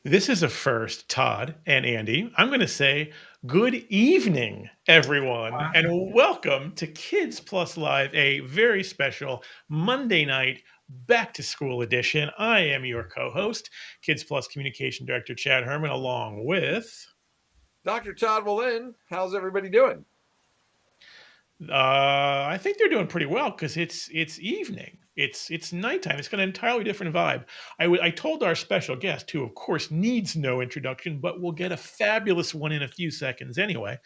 This is a first, Todd and Andy. I'm going to say good evening, everyone, Wow. and welcome to Kids Plus Live, a very special Monday night back to school edition. I am your co host, Kids Plus Communication Director Chad Herman, along with. Dr. Todd Wallin, how's everybody doing? I think they're doing pretty well because it's evening. It's nighttime. It's got an entirely different vibe. I told our special guest, who of course needs no introduction, but will get a fabulous one in a few seconds anyway.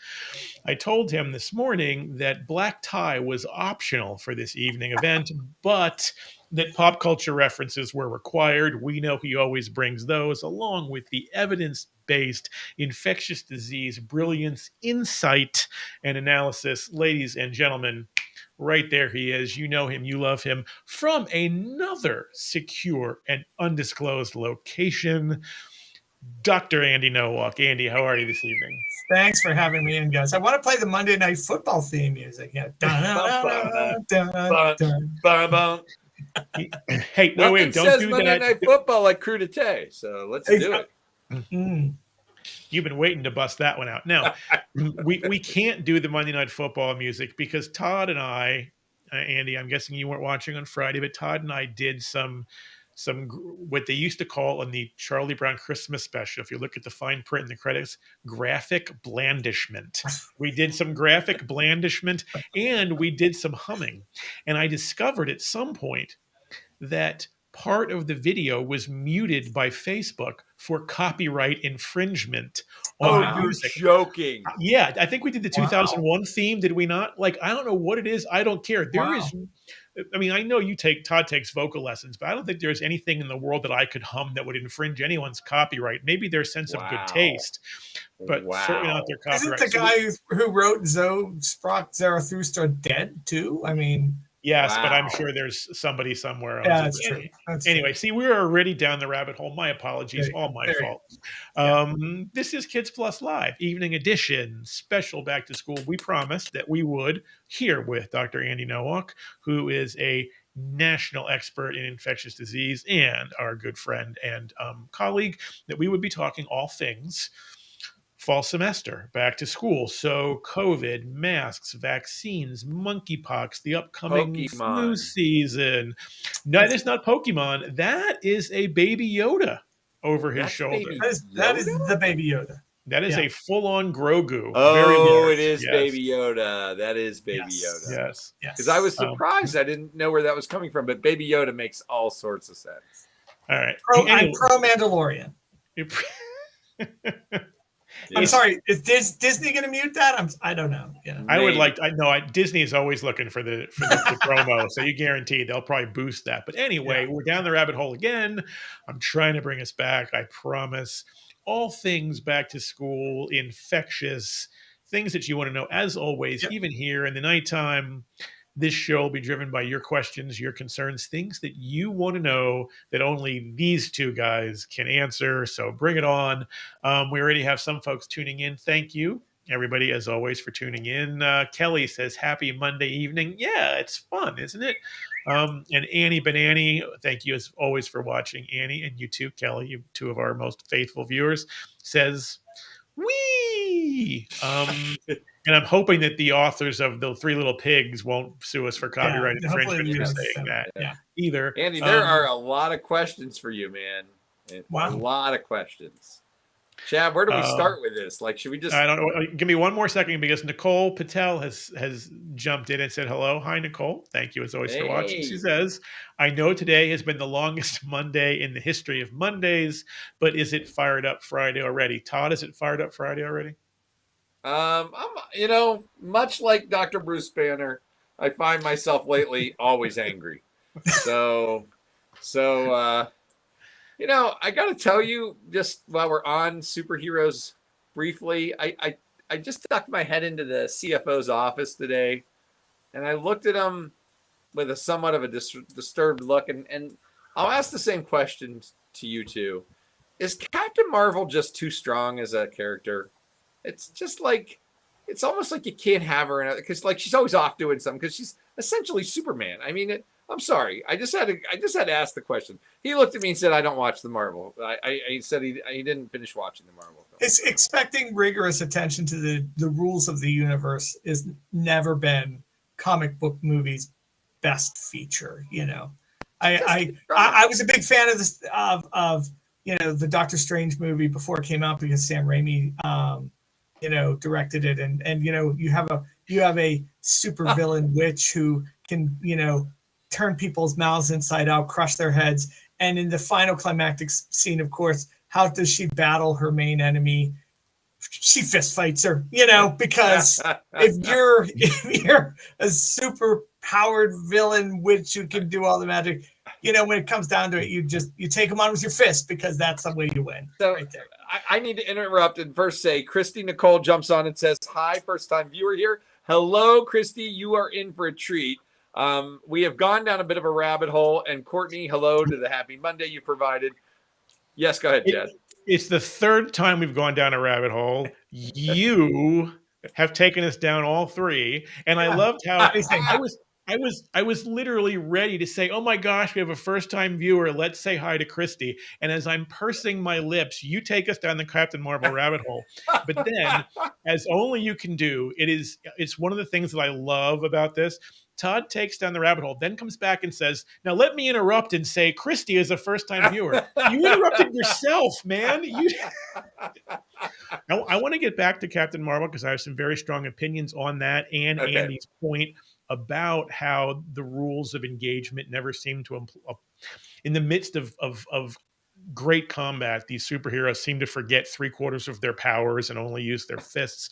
I told him this morning that black tie was optional for this evening event, but that pop culture references were required. We know he always brings those, along with the evidence based infectious disease brilliance, insight, and analysis. Ladies and gentlemen, right there he is. You know him, you love him from another secure and undisclosed location. Dr. Andy Nowak. Andy, how are you this evening? Thanks for having me in, guys. I want to play the Monday Night Football theme music. Yeah. Hey, no, wait, don't do Monday that. Night Football like crudité, so let's do it. You've been waiting to bust that one out. Now, we can't do the Monday Night Football music because Todd and I, Andy, I'm guessing you weren't watching on Friday, but Todd and I did some what they used to call in the Charlie Brown Christmas special, if you look at the fine print in the credits, graphic blandishment. We did some graphic blandishment and we did some humming. And I discovered at some point that part of the video was muted by Facebook for copyright infringement on music. You're joking. Yeah, I think we did the 2001 theme, did we not? Like, I don't know what it is. I don't care. There is, I mean, I know Todd takes vocal lessons, but I don't think there's anything in the world that I could hum that would infringe anyone's copyright. Maybe their sense of good taste, but certainly not their copyright. Isn't the guy who wrote Zoe Sprach Zarathustra dead too? I mean, yes, but I'm sure there's somebody somewhere else. Yeah, that's true. Anyway, see, we're already down the rabbit hole. My apologies, all my fault. This is Kids Plus Live, evening edition, special back to school. We promised that we would, here with Dr. Andy Nowak, who is a national expert in infectious disease and our good friend and colleague, that we would be talking all things fall semester, back to school. So COVID, masks, vaccines, monkeypox, the upcoming flu season. No, that is not Pokemon. That is a Baby Yoda over his shoulder. That is the Baby Yoda. That is a full-on Grogu. Oh, it is Baby Yoda. That is Baby Yoda. Yes. Because I was surprised. I didn't know where that was coming from, but Baby Yoda makes all sorts of sense. All right. I'm pro-Mandalorian. I'm sorry. Is Disney going to mute that? I don't know. Yeah. I would like. I know Disney is always looking for the promo, so you guarantee they'll probably boost that. But anyway, we're down the rabbit hole again. I'm trying to bring us back. I promise. All things back to school, infectious things that you want to know. As always, even here in the nighttime. This show will be driven by your questions, your concerns, things that you want to know that only these two guys can answer. So bring it on. We already have some folks tuning in. Thank you, everybody, as always, for tuning in. Kelly says, happy Monday evening. Yeah, it's fun, isn't it? And Annie Banani, thank you as always for watching. Annie, and you too, Kelly, you two of our most faithful viewers, says, wee! And I'm hoping that the authors of the Three Little Pigs won't sue us for copyright infringement for saying that either. Andy, there are a lot of questions for you, man. A lot of questions. Chad, where do we start with this? Like, should we just... I don't know. Give me one more second because Nicole Patel has jumped in and said hello. Hi, Nicole. Thank you as always for watching. She says, I know today has been the longest Monday in the history of Mondays, but is it fired up Friday already? Todd, is it fired up Friday already? I'm, much like Dr. Bruce Banner, I find myself lately always angry. So, I got to tell you, just while we're on superheroes briefly, I just stuck my head into the CFO's office today, and I looked at him with a somewhat of a disturbed look, and I'll ask the same question to you two. Is Captain Marvel just too strong as a character? It's just like, it's almost like you can't have her because like she's always off doing something because she's essentially Superman. I mean, I'm sorry. I just had to ask the question. He looked at me and said, "I don't watch the Marvel." He said he didn't finish watching the Marvel film. It's expecting rigorous attention to the rules of the universe has never been comic book movies' best feature. I was a big fan of this of the Doctor Strange movie before it came out because Sam Raimi directed it, and you have a super villain witch who can turn people's mouths inside out, crush their heads, and in the final climactic scene, of course, how does she battle her main enemy? She fist fights her, because if you're a super powered villain witch who can do all the magic, when it comes down to it, you take them on with your fist because that's the way you win. So right there. I need to interrupt and first say, Christy Nicole jumps on and says, "Hi, first time viewer here." Hello, Christy. You are in for a treat. We have gone down a bit of a rabbit hole, and Courtney, hello to the happy Monday you provided. Yes, go ahead, Jed. It's the third time we've gone down a rabbit hole. You have taken us down all three, and I loved how I was literally ready to say, "Oh my gosh, we have a first-time viewer. Let's say hi to Christy." And as I'm pursing my lips, you take us down the Captain Marvel rabbit hole. But then, as only you can do, it's one of the things that I love about this. Todd takes down the rabbit hole, then comes back and says, "Now let me interrupt and say Christy is a first-time viewer." You interrupted yourself, man. I want to get back to Captain Marvel because I have some very strong opinions on that and Okay. Andy's point about how the rules of engagement never seem to in the midst of great combat, these superheroes seem to forget 3/4 of their powers and only use their fists.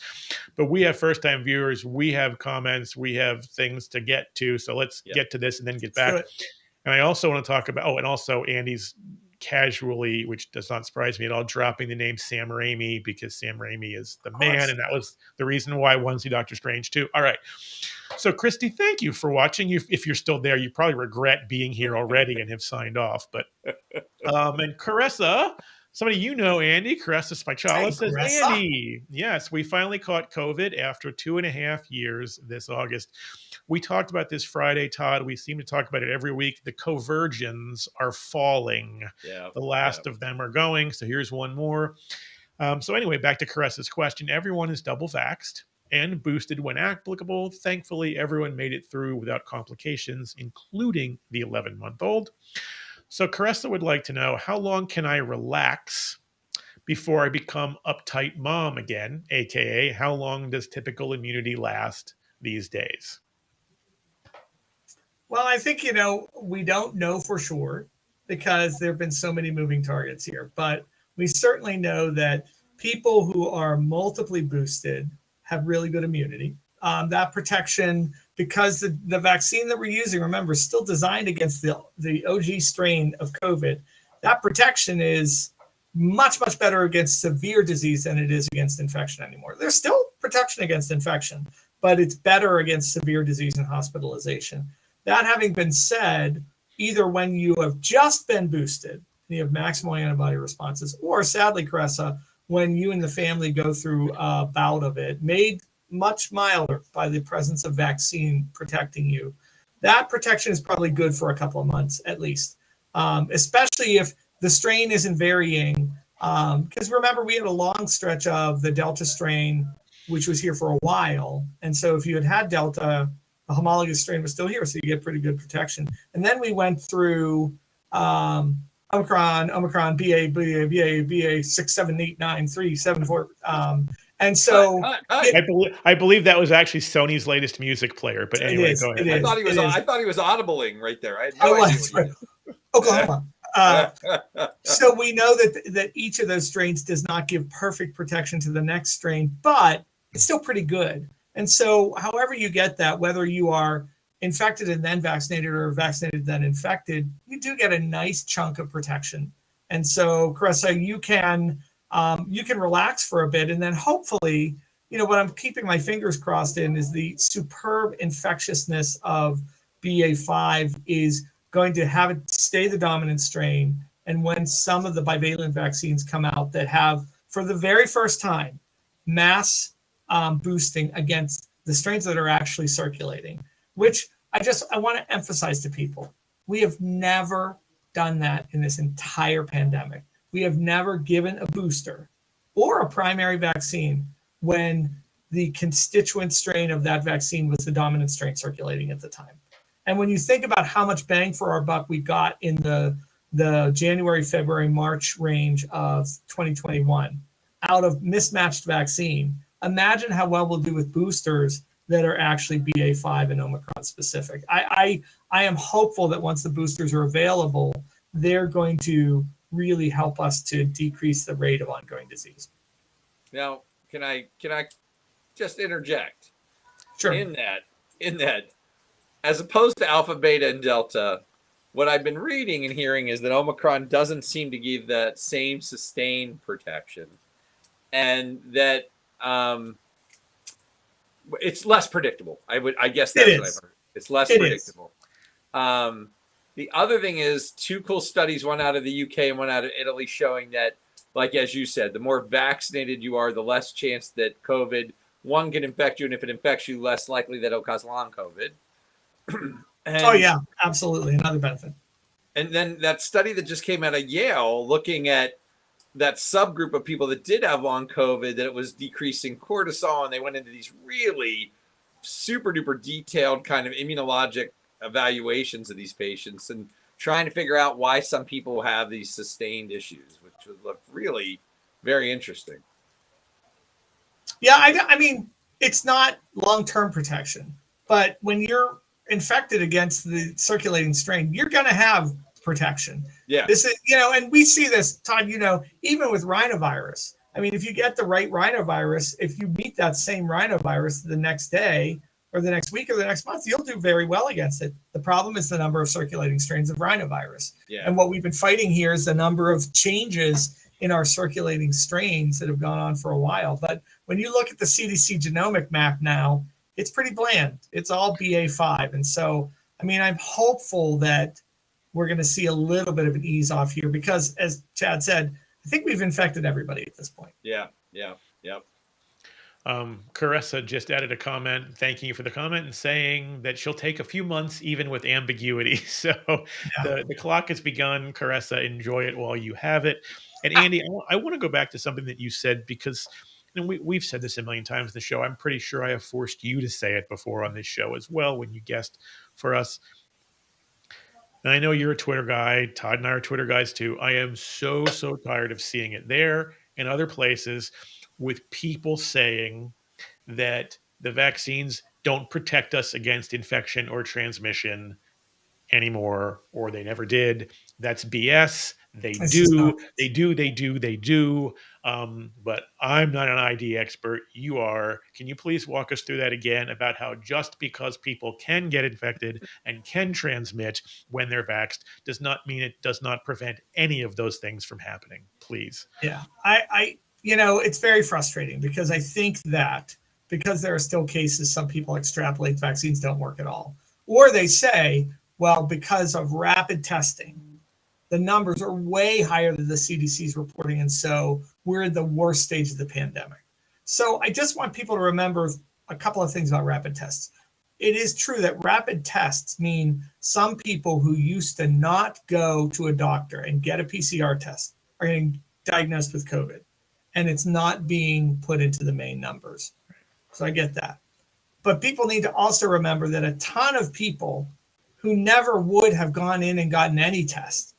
But we have first-time viewers, we have comments, we have things to get to. So let's get to this and then get back. And I also want to talk about, and also Andy's casually, which does not surprise me at all, dropping the name Sam Raimi because Sam Raimi is the man, and that was the reason why I wanted to see Doctor Strange too. All right. So, Christy, thank you for watching. If you're still there, you probably regret being here already and have signed off. But and Caressa, somebody Andy, Caressa Spichala says, "Andy, yes, we finally caught COVID after 2.5 years this August. We talked about this Friday, Todd. We seem to talk about it every week. The covirgins are falling. The last of them are going. So here's one more. So anyway, back to Caressa's question. Everyone is double vaxxed and boosted when applicable. Thankfully, everyone made it through without complications, including the 11-month-old. So Caressa would like to know, how long can I relax before I become uptight mom again? AKA, how long does typical immunity last these days?" Well, I think, we don't know for sure because there have been so many moving targets here, but we certainly know that people who are multiply boosted have really good immunity. That protection, because the vaccine that we're using, remember, is still designed against the OG strain of COVID. That protection is much, much better against severe disease than it is against infection anymore. There's still protection against infection, but it's better against severe disease and hospitalization. That having been said, either when you have just been boosted and you have maximal antibody responses, or sadly, Caressa, when you and the family go through a bout of it, made much milder by the presence of vaccine protecting you, that protection is probably good for a couple of months at least, especially if the strain isn't varying. Because remember, we had a long stretch of the Delta strain, which was here for a while. And so if you had Delta, the homologous strain was still here, so you get pretty good protection. And then we went through Omicron, BA 6, 7, 8, 9, 3, 7, 4. And so I believe that was actually Sony's latest music player. But anyway, go ahead. I thought he was audibling right there. I had no idea. Oklahoma. So we know that each of those strains does not give perfect protection to the next strain, but it's still pretty good. And so however you get that, whether you are infected and then vaccinated or vaccinated then infected, you do get a nice chunk of protection. And so, Caressa, you can relax for a bit, and then hopefully, what I'm keeping my fingers crossed in is the superb infectiousness of BA.5 is going to have it stay the dominant strain. And when some of the bivalent vaccines come out that have, for the very first time, mass boosting against the strains that are actually circulating, which I want to emphasize to people. We have never done that in this entire pandemic. We have never given a booster or a primary vaccine when the constituent strain of that vaccine was the dominant strain circulating at the time. And when you think about how much bang for our buck we got in the January, February, March range of 2021 out of mismatched vaccine, imagine how well we'll do with boosters that are actually BA.5 and Omicron specific. I am hopeful that once the boosters are available, they're going to really help us to decrease the rate of ongoing disease. Now, can I just interject? Sure. In that, as opposed to Alpha, Beta, and Delta, what I've been reading and hearing is that Omicron doesn't seem to give that same sustained protection, and that it's less predictable. I guess that's what I've heard. It's less predictable. The other thing is 2 cool studies, one out of the UK and one out of Italy, showing that, like as you said, the more vaccinated you are, the less chance that COVID, one, can infect you, and if it infects you, less likely that it'll cause long COVID. Oh yeah, absolutely, another benefit. And then that study that just came out of Yale, looking at that subgroup of people that did have long COVID, that it was decreasing cortisol, and they went into these really super duper detailed kind of immunologic evaluations of these patients and trying to figure out why some people have these sustained issues, which would look really very interesting. Yeah, I mean, it's not long-term protection, but when you're infected against the circulating strain, you're going to have protection. Yeah. This is, and we see this, Todd, even with rhinovirus. I mean, if you get the right rhinovirus, if you meet that same rhinovirus the next day or the next week or the next month, you'll do very well against it. The problem is the number of circulating strains of rhinovirus. Yeah. And what we've been fighting here is the number of changes in our circulating strains that have gone on for a while. But when you look at the CDC genomic map now, it's pretty bland. It's all BA.5. And so, I mean, I'm hopeful that we're going to see a little bit of an ease off here because, as Chad said, I think we've infected everybody at this point. Yeah. Caressa just added a comment thanking you for the comment and saying that she'll take a few months even with ambiguity. So the clock has begun. Caressa, enjoy it while you have it. And Andy, I want to go back to something that you said because we've said this a million times in the show. I'm pretty sure I have forced you to say it before on this show as well when you guest for us. And I know you're a Twitter guy. Todd and I are Twitter guys too. I am so tired of seeing it there and other places with people saying that the vaccines don't protect us against infection or transmission anymore, or they never did. That's BS. They do. But I'm not an ID expert. You are. Can you please walk us through that again about how just because people can get infected and can transmit when they're vaxxed does not mean it does not prevent any of those things from happening? Please. Yeah, I it's very frustrating because I think that because there are still cases, some people extrapolate vaccines don't work at all. Or they say, well, because of rapid testing, the numbers are way higher than the CDC is reporting. And so we're in the worst stage of the pandemic. So I just want people to remember a couple of things about rapid tests. It is true that rapid tests mean some people who used to not go to a doctor and get a PCR test are getting diagnosed with COVID. And it's not being put into the main numbers. So I get that. But people need to also remember that a ton of people who never would have gone in and gotten any test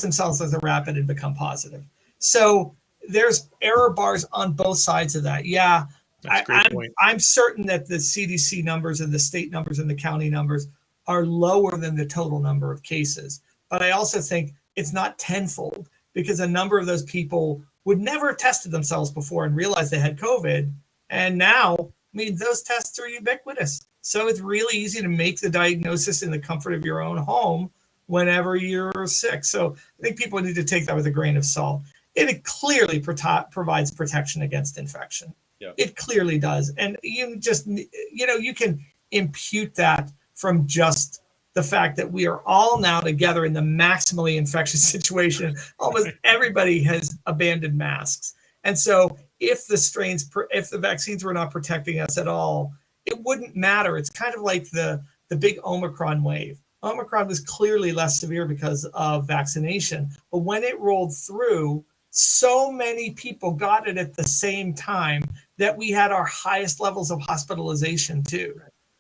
themselves as a rapid and become positive. So there's error bars on both sides of that. Yeah, I'm certain that the CDC numbers and the state numbers and the county numbers are lower than the total number of cases. But I also think it's not tenfold because a number of those people would never have tested themselves before and realized they had COVID. And now, I mean, those tests are ubiquitous. So it's really easy to make the diagnosis in the comfort of your own home whenever you're sick. So I think people need to take that with a grain of salt. It clearly provides protection against infection. Yeah. It clearly does. And you just, you can impute that from just the fact that we are all now together in the maximally infectious situation. Almost everybody has abandoned masks. And so if the vaccines were not protecting us at all, it wouldn't matter. It's kind of like the big Omicron wave. Omicron was clearly less severe because of vaccination. But when it rolled through, so many people got it at the same time that we had our highest levels of hospitalization too.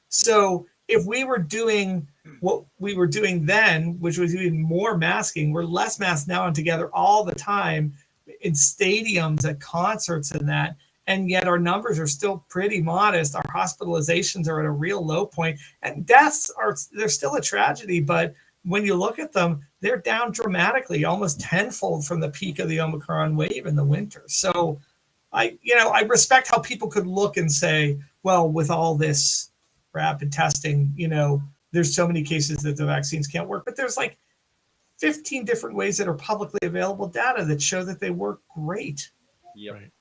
So if we were doing what we were doing then, which was even more masking, we're less masked now and together all the time in stadiums, at concerts and that. And yet our numbers are still pretty modest. Our hospitalizations are at a real low point, and deaths they're still a tragedy. But when you look at them, they're down dramatically, almost tenfold from the peak of the Omicron wave in the winter. So I respect how people could look and say, well, with all this rapid testing, there's so many cases that the vaccines can't work. But there's like 15 different ways that are publicly available data that show that they work great. Yep. Right.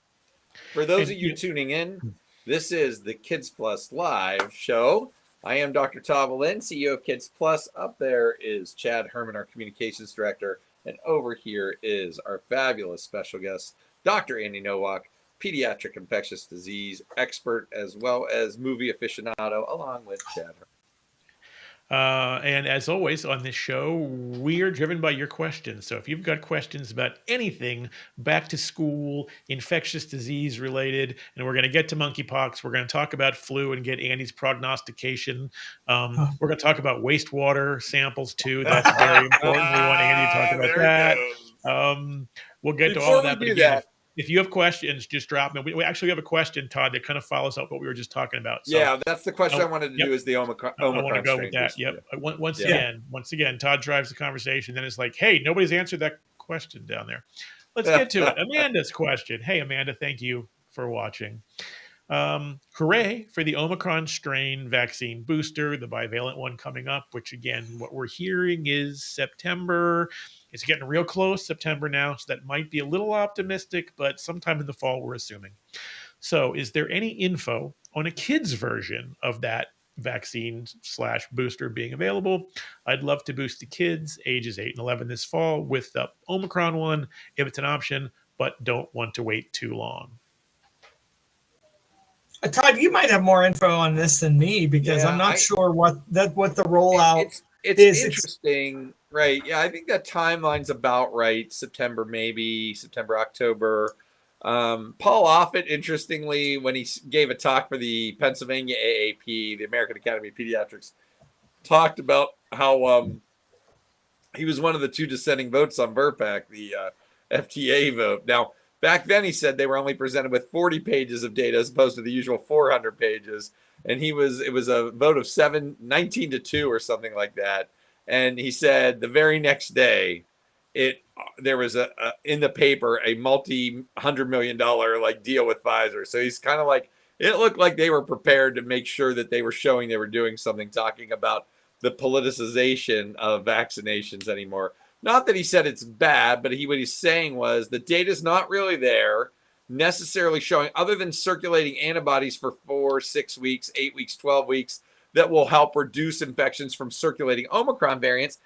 For those of you tuning in, this is the Kids Plus Live show. I am Dr. Todd Lynn, CEO of Kids Plus. Up there is Chad Herman, our communications director. And over here is our fabulous special guest, Dr. Andy Nowak, pediatric infectious disease expert, as well as movie aficionado, along with Chad Herman. And as always on this show, we are driven by your questions. So if you've got questions about anything back to school, infectious disease related, and we're going to get to monkeypox, we're going to talk about flu and get Andy's prognostication. We're going to talk about wastewater samples too. That's very important. We want Andy to talk about that. We'll get to all of that. But again, if you have questions, just drop them. We actually have a question, Todd, that kind of follows up what we were just talking about. So, yeah, that's the question I wanted to do is the Omicron I want to go with that. Yep. Once again, Todd drives the conversation. Then it's like, hey, nobody's answered that question down there. Let's get to it. Amanda's question. Hey, Amanda, thank you for watching. Hooray for the Omicron strain vaccine booster, the bivalent one coming up, which again, what we're hearing is September. It's getting real close, September now, so that might be a little optimistic, but sometime in the fall, we're assuming. So is there any info on a kid's version of that vaccine/booster being available? I'd love to boost the kids ages 8 and 11 this fall with the Omicron one, if it's an option, but don't want to wait too long. Todd, you might have more info on this than me because I'm not sure what the rollout is. Interesting, right? Yeah, I think that timeline's about right. September, October. Paul Offit, interestingly, when he gave a talk for the Pennsylvania AAP, the American Academy of Pediatrics, talked about how he was one of the 2 dissenting votes on VRBPAC, the FTA vote. Now, back then, he said they were only presented with 40 pages of data as opposed to the usual 400 pages. And it was a vote of 19-2 or something like that. And he said the very next day, there was in the paper a multi-$100 million deal with Pfizer. So he's kind of like, it looked like they were prepared to make sure that they were showing they were doing something, talking about the politicization of vaccinations anymore. Not that he said it's bad, but what he's saying was the data's not really there necessarily showing, other than circulating antibodies for 4, 6 weeks, 8 weeks, 12 weeks, that will help reduce infections from circulating Omicron variants.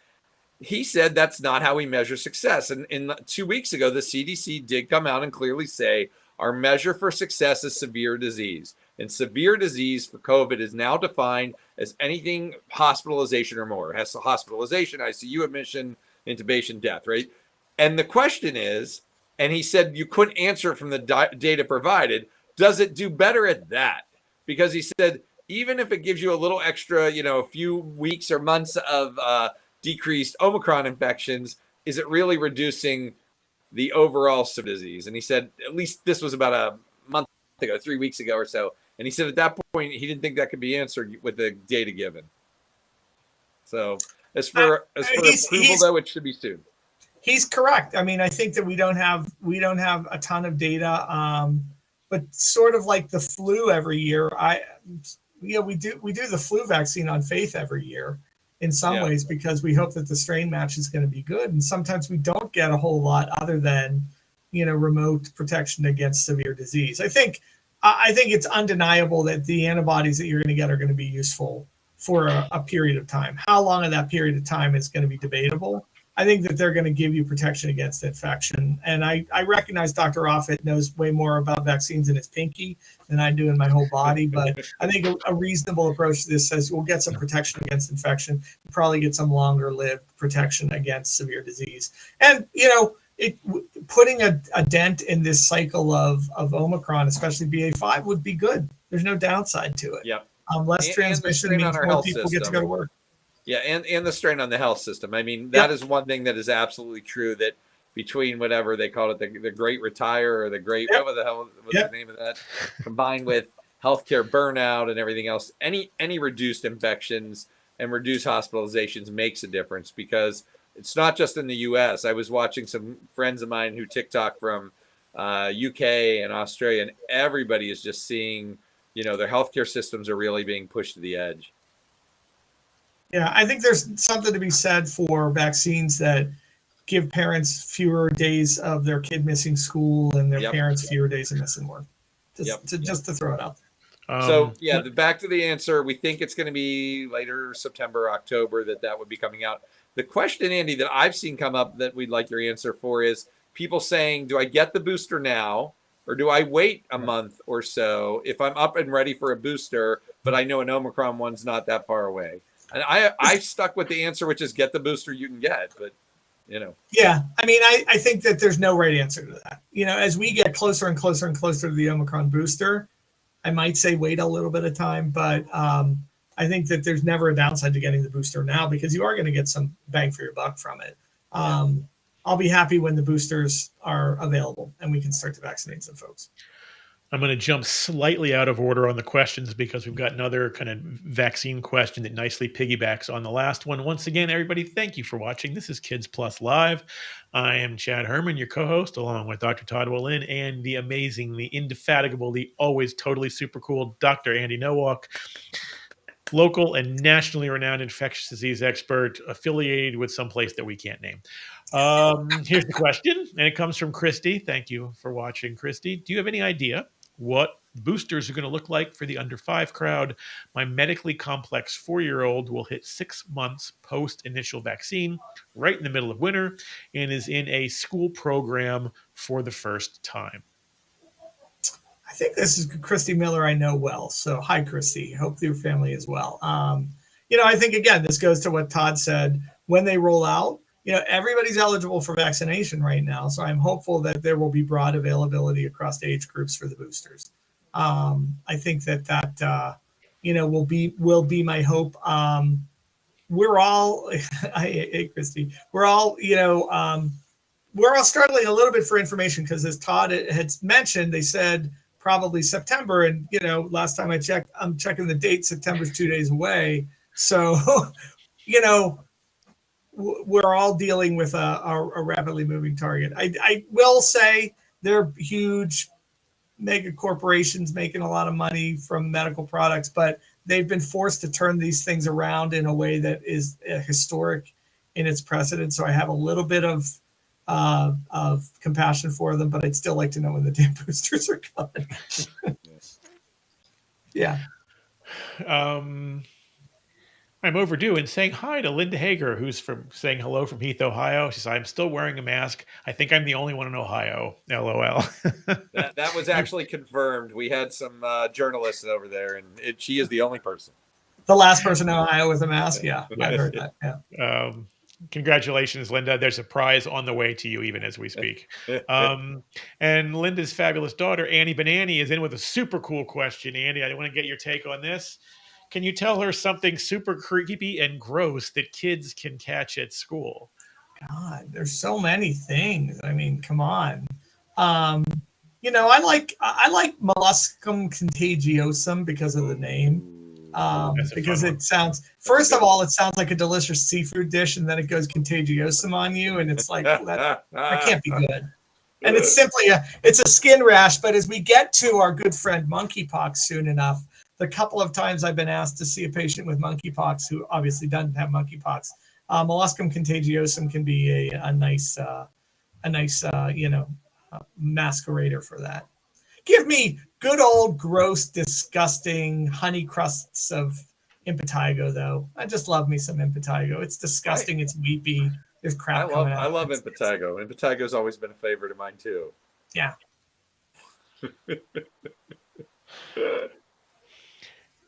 He said that's not how we measure success. And 2 weeks ago, the CDC did come out and clearly say our measure for success is severe disease. And severe disease for COVID is now defined as anything hospitalization or more. It has hospitalization, ICU admission, intubation, death, right? And the question is, and he said you couldn't answer it from the data provided, does it do better at that? Because he said, even if it gives you a little extra, a few weeks or months of decreased Omicron infections, is it really reducing the overall disease? And he said, at least this was about a month ago, 3 weeks ago or so. And he said at that point, he didn't think that could be answered with the data given. So as for approval, though, it should be soon. He's correct. I mean, I think that we don't have a ton of data, but sort of like the flu every year. We do the flu vaccine on faith every year in some ways because we hope that the strain match is going to be good, and sometimes we don't get a whole lot other than remote protection against severe disease. I think it's undeniable that the antibodies that you're going to get are going to be useful for a period of time. How long of that period of time is going to be debatable. I think that they're going to give you protection against infection. And I recognize Dr. Offit knows way more about vaccines in his pinky than I do in my whole body. But I think a reasonable approach to this says we'll get some protection against infection, probably get some longer lived protection against severe disease. And, putting a dent in this cycle of Omicron, especially BA5, would be good. There's no downside to it. Yep. Less transmission means more people get to go to work. Yeah, and the strain on the health system. I mean, that is one thing that is absolutely true, that between whatever they call it, the great retire or the great, what the hell was the name of that, combined with healthcare burnout and everything else, any reduced infections and reduced hospitalizations makes a difference, because it's not just in the U.S. I was watching some friends of mine who TikTok from UK and Australia, and everybody is just seeing, their healthcare systems are really being pushed to the edge. Yeah, I think there's something to be said for vaccines that give parents fewer days of their kid missing school and their parents fewer days of missing work. Just to throw it out there. So, back to the answer. We think it's going to be later September, October that would be coming out. The question, Andy, that I've seen come up that we'd like your answer for is people saying, do I get the booster now, or do I wait a month or so if I'm up and ready for a booster, but I know an Omicron one's not that far away? And I stuck with the answer, which is get the booster you can get, but Yeah, I mean, I think that there's no right answer to that. As we get closer and closer and closer to the Omicron booster, I might say wait a little bit of time, but I think that there's never a downside to getting the booster now, because you are going to get some bang for your buck from it. I'll be happy when the boosters are available and we can start to vaccinate some folks. I'm going to jump slightly out of order on the questions because we've got another kind of vaccine question that nicely piggybacks on the last one. Once again, everybody, thank you for watching. This is Kids Plus Live. I am Chad Herman, your co-host, along with Dr. Todd Wallin and the amazing, the indefatigable, the always totally super cool Dr. Andy Nowak, local and nationally renowned infectious disease expert affiliated with some place that we can't name. Here's the question, and it comes from Christy. Thank you for watching, Christy. Do you have any idea what boosters are going to look like for the under 5 crowd? My medically complex 4-year-old will hit 6 months post initial vaccine right in the middle of winter and is in a school program for the first time. I think this is Christy Miller I know well. So hi, Christy. Hope your family is well. I think, again, this goes to what Todd said. When they roll out, everybody's eligible for vaccination right now. So I'm hopeful that there will be broad availability across age groups for the boosters. I think that will be my hope. We're all, hey, Christy, we're all struggling a little bit for information because, as Todd had mentioned, they said probably September. And, last time I checked, I'm checking the date. September's 2 days away. So, we're all dealing with a rapidly moving target. I will say they're huge mega corporations making a lot of money from medical products, but they've been forced to turn these things around in a way that is historic in its precedent. So I have a little bit of compassion for them, but I'd still like to know when the damn boosters are coming. Yeah. I'm overdue in saying hi to Linda Hager, who's saying hello from Heath, Ohio. She says, I'm still wearing a mask. I think I'm the only one in Ohio. LOL. that was actually confirmed. We had some journalists over there, and she is the only person. The last person in Ohio with a mask? Yeah, yes. I heard that. Yeah. Congratulations, Linda. There's a prize on the way to you even as we speak. And Linda's fabulous daughter, Annie Banani, is in with a super cool question. Andy, I want to get your take on this. Can you tell her something super creepy and gross that kids can catch at school? God, there's so many things. I mean, come on. I like molluscum contagiosum because of the name. Because it sounds, first of all, it sounds like a delicious seafood dish, and then it goes contagiosum on you, and it's like, that can't be good. And it's simply it's a skin rash. But as we get to our good friend monkeypox soon enough, the couple of times I've been asked to see a patient with monkeypox who obviously doesn't have monkeypox, molluscum contagiosum can be a nice masquerader for that. Give me good old gross, disgusting honey crusts of impetigo, though. I just love me some impetigo. It's disgusting. It's weepy. there's crap coming out. I love Impetigo. Impetigo's always been a favorite of mine too. Yeah.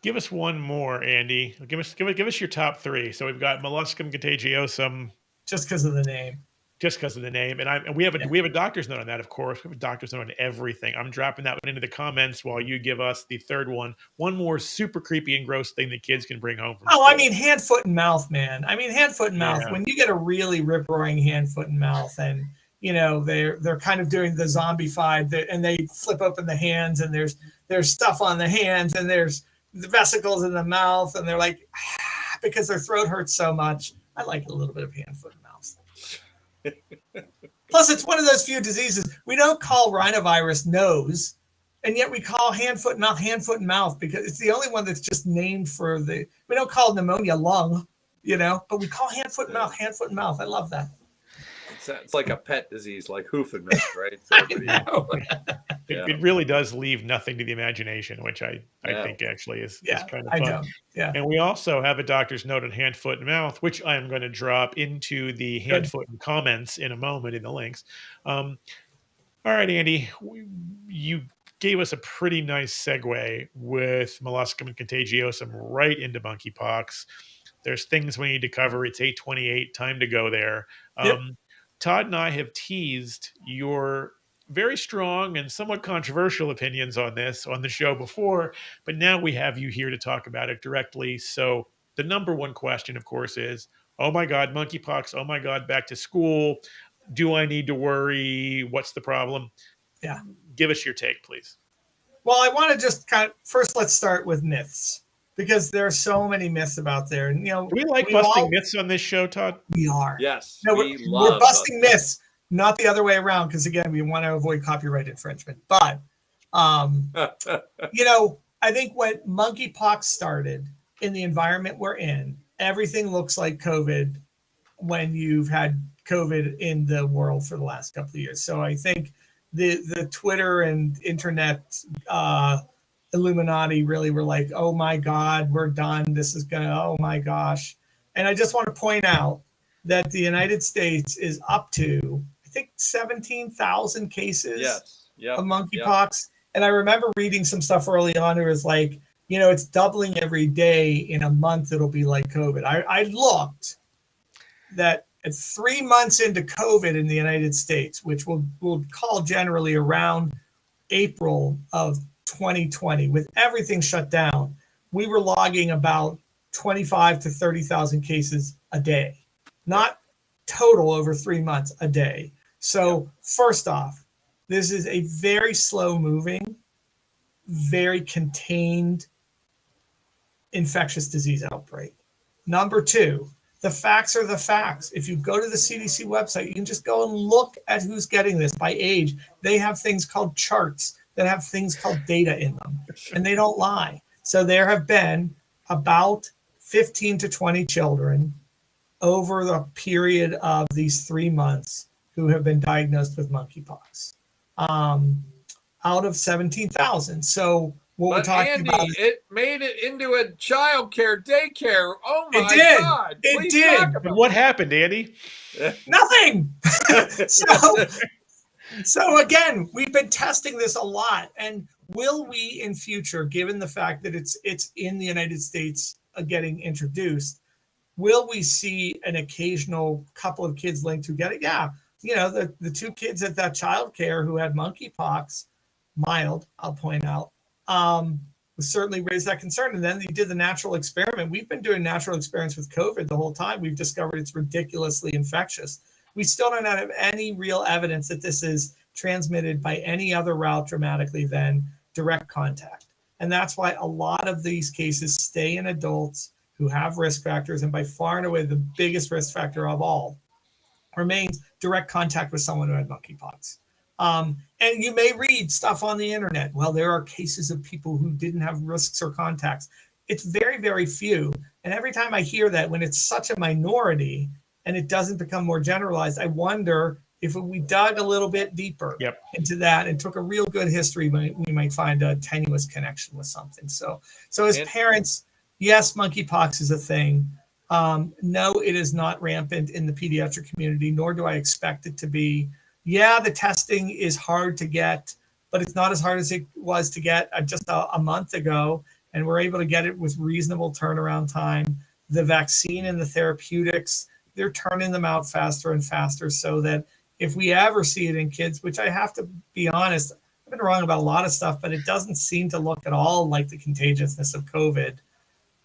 Give us one more, Andy. Give us your top three. So we've got molluscum contagiosum. Just because of the name. Just because of the name, and we have a doctor's note on that. Of course, we have a doctor's note on everything. I'm dropping that one into the comments while you give us the third one. One more super creepy and gross thing that kids can bring home from school. I mean, hand, foot, and mouth, man. I mean, hand, foot, and mouth. Yeah. When you get a really rip-roaring hand, foot, and mouth, and they're kind of doing the zombified, and they flip open the hands, and there's stuff on the hands, and there's the vesicles in the mouth, and they're like, because their throat hurts so much. I like a little bit of hand, foot, and mouth. Plus, it's one of those few diseases we don't call rhinovirus nose, and yet we call hand, foot, and mouth because it's the only one that's just named for we don't call pneumonia lung, but we call hand, foot, and mouth. I love that. It's like a pet disease, like hoof and mouth, right? It really does leave nothing to the imagination, which I think actually is kind of fun. Yeah. And we also have a doctor's note on hand, foot, and mouth, which I am going to drop into the hand, foot, and comments in a moment in the links. All right, Andy, you gave us a pretty nice segue with molluscum and contagiosum right into monkeypox. There's things we need to cover. It's 8:28, time to go there. Yep. Todd and I have teased your very strong and somewhat controversial opinions on this on the show before, but now we have you here to talk about it directly. So the number one question, of course, is, oh my God, monkeypox. Oh my God, back to school. Do I need to worry? What's the problem? Yeah. Give us your take, please. Well, I want to just first let's start with myths, because there are so many myths about there. And, do we like busting myths on this show, Todd? We are. Yes. No, we're busting myths, not the other way around, because, again, we want to avoid copyright infringement. But, I think when monkeypox started in the environment we're in, everything looks like COVID when you've had COVID in the world for the last couple of years. So I think the Twitter and internet Illuminati really were like, oh my God, we're done. This is oh my gosh. And I just want to point out that the United States is up to, I think, 17,000 cases of monkeypox. And I remember reading some stuff early on. It was like, it's doubling every day. In a month, it'll be like COVID. I looked that at 3 months into COVID in the United States, which we'll call generally around April of 2020, with everything shut down, we were logging about 25 to 30,000 cases a day, not total over 3 months a day. So first off, this is a very slow moving, very contained infectious disease outbreak. Number two, the facts are the facts. If you go to the CDC website, you can just go and look at who's getting this by age. They have things called charts that have things called data in them, and they don't lie. So there have been about 15 to 20 children over the period of these 3 months who have been diagnosed with monkeypox, out of 17,000. So what we're talking Andy, about, it made it into a child care daycare. Oh my God! It did. And what happened, Andy? Nothing. So again, we've been testing this a lot, and will we in future, given the fact that it's in the United States getting introduced, will we see an occasional couple of kids linked who get it? Yeah, the two kids at that child care who had monkeypox, mild, I'll point out, certainly raised that concern. And then they did the natural experiment. We've been doing natural experiments with COVID the whole time. We've discovered it's ridiculously infectious. We still don't have any real evidence that this is transmitted by any other route dramatically than direct contact. And that's why a lot of these cases stay in adults who have risk factors. And by far and away, the biggest risk factor of all remains direct contact with someone who had monkeypox. And you may read stuff on the internet. Well, there are cases of people who didn't have risks or contacts. It's very, very few. And every time I hear that, when it's such a minority and it doesn't become more generalized, I wonder if we dug a little bit deeper into that and took a real good history, we might find a tenuous connection with something. So as parents, yes, monkeypox is a thing. No, it is not rampant in the pediatric community, nor do I expect it to be. Yeah, the testing is hard to get, but it's not as hard as it was to get just a month ago. And we're able to get it with reasonable turnaround time. The vaccine and the therapeutics, they're turning them out faster and faster so that if we ever see it in kids, which I have to be honest, I've been wrong about a lot of stuff, but it doesn't seem to look at all like the contagiousness of COVID.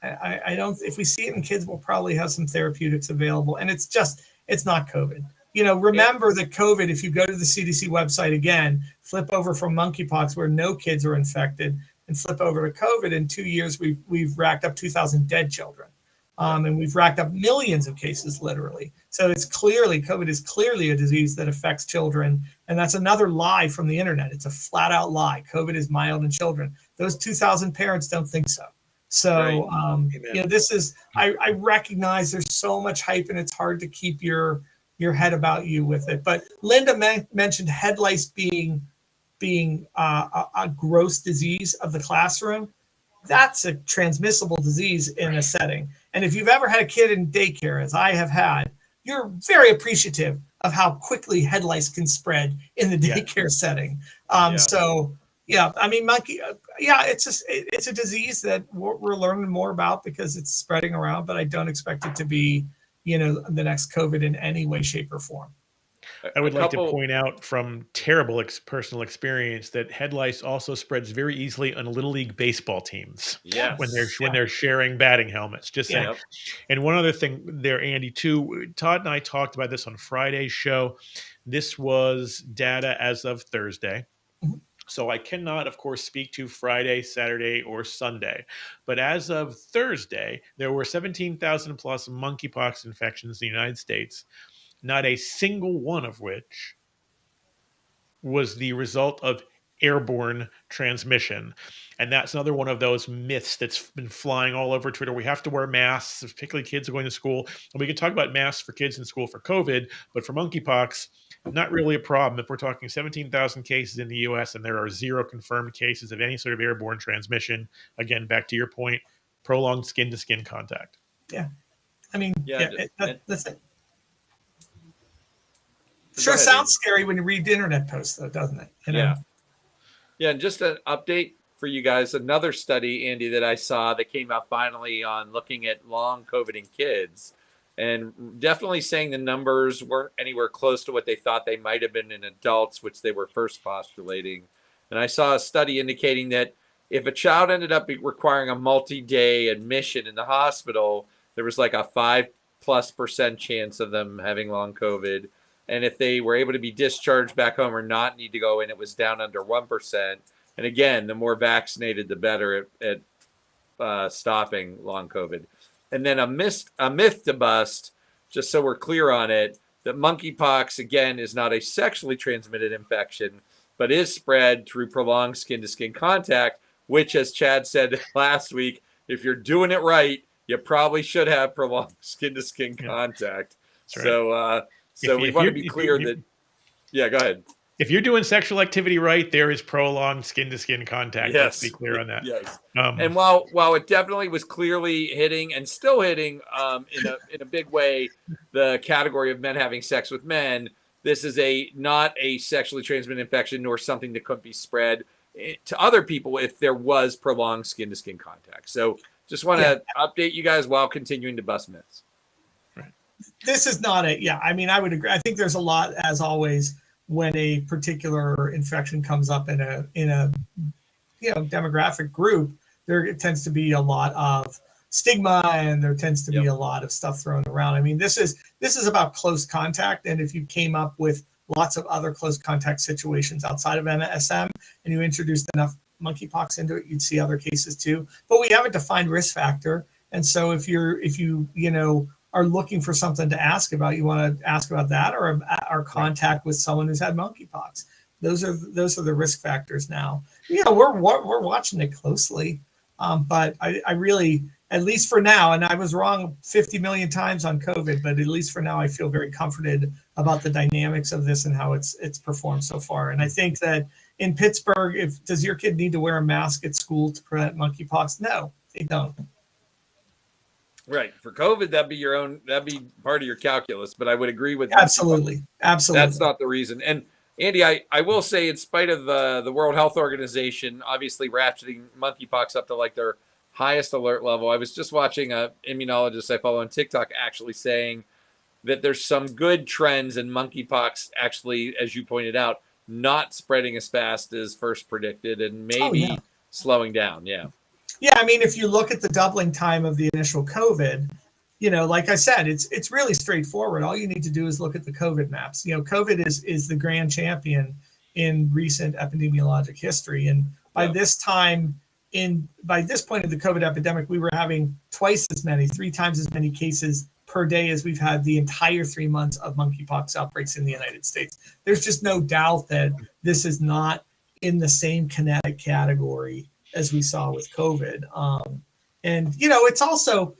I don't, if we see it in kids, we'll probably have some therapeutics available. And it's not COVID. Remember that COVID, if you go to the CDC website again, flip over from monkeypox where no kids are infected and flip over to COVID, in 2 years, we've racked up 2,000 dead children. And we've racked up millions of cases, literally. So COVID is clearly a disease that affects children. And that's another lie from the internet. It's a flat out lie. COVID is mild in children. Those 2,000 parents don't think so. So, this is, I recognize there's so much hype and it's hard to keep your head about you with it. But Linda mentioned head lice being a gross disease of the classroom. That's a transmissible disease in a setting. And if you've ever had a kid in daycare, as I have had, you're very appreciative of how quickly head lice can spread in the daycare setting. So, I mean, it's a disease that we're learning more about because it's spreading around, but I don't expect it to be, the next COVID in any way, shape, or form. I would like to point out from terrible personal experience that head lice also spreads very easily on Little League baseball teams. Yes. When they're sharing batting helmets. Just saying. Yep. And one other thing there, Andy, too. Todd and I talked about this on Friday's show. This was data as of Thursday. So I cannot, of course, speak to Friday, Saturday, or Sunday. But as of Thursday, there were 17,000 plus monkeypox infections in the United States. Not a single one of which was the result of airborne transmission. And that's another one of those myths that's been flying all over Twitter. We have to wear masks, particularly kids are going to school. And we can talk about masks for kids in school for COVID, but for monkeypox, not really a problem. If we're talking 17,000 cases in the US and there are 0 confirmed cases of any sort of airborne transmission, again, back to your point, prolonged skin-to-skin contact. Yeah. I mean, that's it. Sure sounds scary when you read internet posts, though, doesn't it? Yeah. And just an update for you guys. Another study, Andy, that I saw that came out finally on looking at long COVID in kids, and definitely saying the numbers weren't anywhere close to what they thought they might have been in adults, which they were first postulating. And I saw a study indicating that if a child ended up requiring a multi-day admission in the hospital, there was like a 5+% chance of them having long COVID. And if they were able to be discharged back home or not need to go in, it was down under 1%. And again, the more vaccinated, the better at stopping long COVID. And then a myth to bust, just so we're clear on it, that monkeypox, again, is not a sexually transmitted infection, but is spread through prolonged skin-to-skin contact, which, as Chad said last week, if you're doing it right, you probably should have prolonged skin-to-skin contact. Right. So we want to be clear that, go ahead. If you're doing sexual activity right, there is prolonged skin-to-skin contact. Yes. Let's be clear on that. Yes. And while it definitely was clearly hitting and still hitting in a big way the category of men having sex with men, this is not a sexually transmitted infection nor something that could be spread to other people if there was prolonged skin-to-skin contact. So just want to update you guys while continuing to bust myths. This is not I would agree. I think there's a lot, as always, when a particular infection comes up in a demographic group, there tends to be a lot of stigma and there tends to be a lot of stuff thrown around. I mean, this is about close contact. And if you came up with lots of other close contact situations outside of MSM and you introduced enough monkeypox into it, you'd see other cases too. But we have a defined risk factor. And so if you are looking for something to ask about, you want to ask about that or contact with someone who's had monkeypox. Those are the risk factors now. We're watching it closely, but I really, at least for now, and I was wrong 50 million times on COVID, but at least for now, I feel very comforted about the dynamics of this and how it's performed so far. And I think that in Pittsburgh, does your kid need to wear a mask at school to prevent monkeypox? No, they don't. Right. For COVID, that'd be part of your calculus. But I would agree with monkeypox. Absolutely. That's Absolutely. not the reason. And Andy, I will say, in spite of the World Health Organization obviously ratcheting monkeypox up to like their highest alert level, I was just watching a immunologist I follow on TikTok actually saying that there's some good trends in monkeypox actually, as you pointed out, not spreading as fast as first predicted and Oh, yeah. maybe slowing down. Yeah. Yeah, I mean, if you look at the doubling time of the initial COVID, like I said, it's really straightforward. All you need to do is look at the COVID maps. COVID is the grand champion in recent epidemiologic history, and by Yep. this time by this point of the COVID epidemic, we were having twice as many, 3 times as many cases per day as we've had the entire 3 months of monkeypox outbreaks in the United States. There's just no doubt that this is not in the same kinetic category as we saw with COVID. And it's also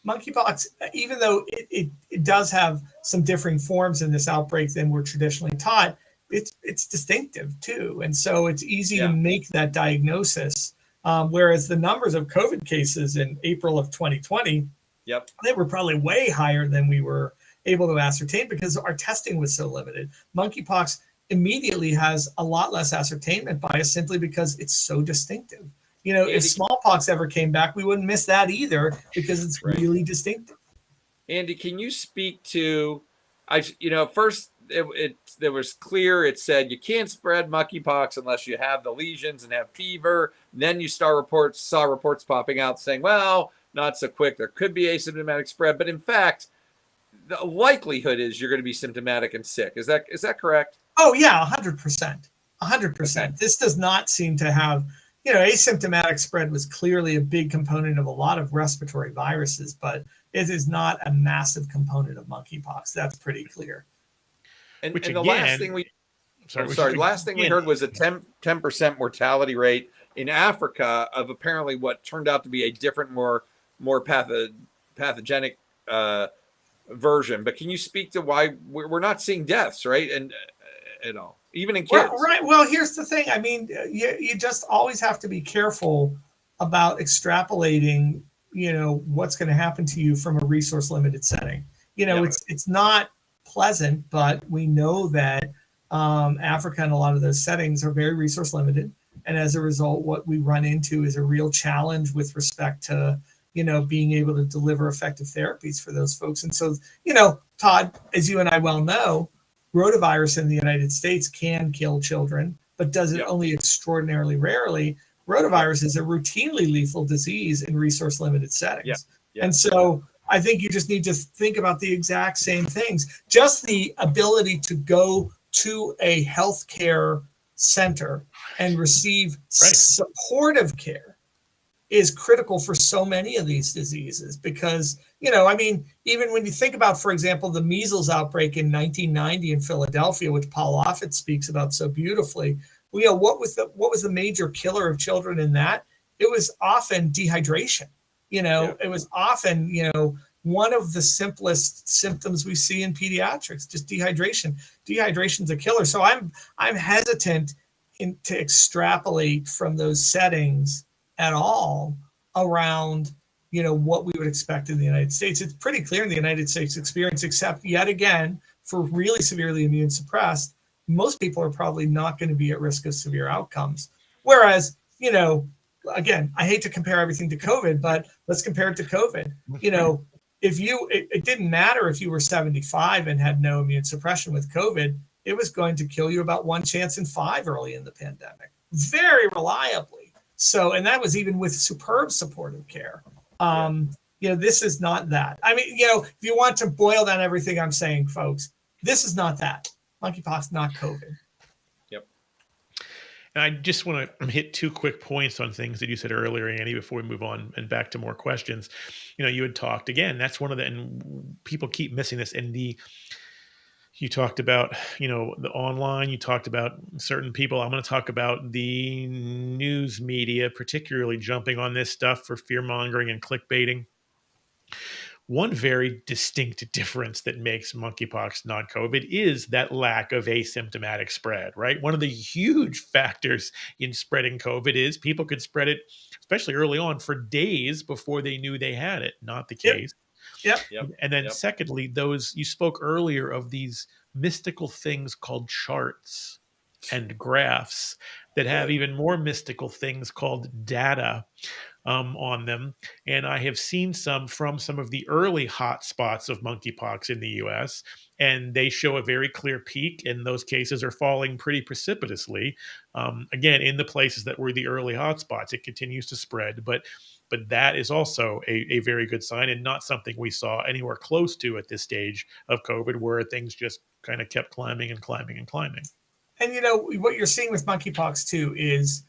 monkeypox, even though it does have some differing forms in this outbreak than we're traditionally taught, it's distinctive too. And so it's easy to Yeah. make that diagnosis. Whereas the numbers of COVID cases in April of 2020, Yep. they were probably way higher than we were able to ascertain because our testing was so limited. Monkeypox immediately has a lot less ascertainment bias simply because it's so distinctive. If Andy, smallpox ever came back, we wouldn't miss that either because it's right. really distinctive. Andy, can you speak to? First it was clear. It said you can't spread monkeypox unless you have the lesions and have fever. And then you saw reports popping out saying, well, not so quick. There could be asymptomatic spread, but in fact, the likelihood is you're going to be symptomatic and sick. Is that correct? Oh yeah, 100%. 100%. Okay. This does not seem to have, asymptomatic spread was clearly a big component of a lot of respiratory viruses, but it is not a massive component of monkeypox. That's pretty clear. And Which the last thing we heard was a 10% mortality rate in Africa of apparently what turned out to be a different, more pathogenic version. But can you speak to why we're not seeing deaths, right? And all, even in kids. Well, right. Well, here's the thing. I mean, you just always have to be careful about extrapolating, what's going to happen to you from a resource limited setting. It's not pleasant, but we know that Africa and a lot of those settings are very resource limited. And as a result, what we run into is a real challenge with respect to, being able to deliver effective therapies for those folks. And so, Todd, as you and I well know, rotavirus in the United States can kill children, but does it only extraordinarily rarely. Rotavirus is a routinely lethal disease in resource limited settings. And so I think you just need to think about the exact same things. Just the ability to go to a healthcare center and receive supportive care is critical for so many of these diseases because, even when you think about, for example, the measles outbreak in 1990 in Philadelphia, which Paul Offit speaks about so beautifully, what was the major killer of children in that? It was often dehydration. It was often, one of the simplest symptoms we see in pediatrics, just dehydration. Dehydration's a killer. So I'm hesitant to extrapolate from those settings at all around, what we would expect in the United States. It's pretty clear in the United States experience, except yet again, for really severely immune suppressed, most people are probably not going to be at risk of severe outcomes. Whereas, again, I hate to compare everything to COVID, but let's compare it to COVID. It didn't matter if you were 75 and had no immune suppression with COVID, it was going to kill you about 1 chance in 5 early in the pandemic, very reliably. So, and that was even with superb supportive care. This is not that. I mean, if you want to boil down everything I'm saying, folks, this is not that. Monkeypox, not COVID. Yep. And I just want to hit 2 quick points on things that you said earlier, Andy, before we move on and back to more questions. You had talked again. That's one of the, and people keep missing this. And you talked about, the online, you talked about certain people. I'm going to talk about the news media, particularly jumping on this stuff for fear mongering and clickbaiting. one very distinct difference that makes monkeypox non-COVID is that lack of asymptomatic spread, right? One of the huge factors in spreading COVID is people could spread it, especially early on, for days before they knew they had it. Not the Yep. case. Yep. Yep. And then, Yep. secondly, those you spoke earlier of these mystical things called charts and graphs that have even more mystical things called data on them. And I have seen some from some of the early hot spots of monkeypox in the US, and they show a very clear peak, and those cases are falling pretty precipitously. Again, in the places that were the early hotspots, it continues to spread, but that is also a very good sign and not something we saw anywhere close to at this stage of COVID, where things just kind of kept climbing and climbing and climbing. And what you're seeing with monkeypox too is,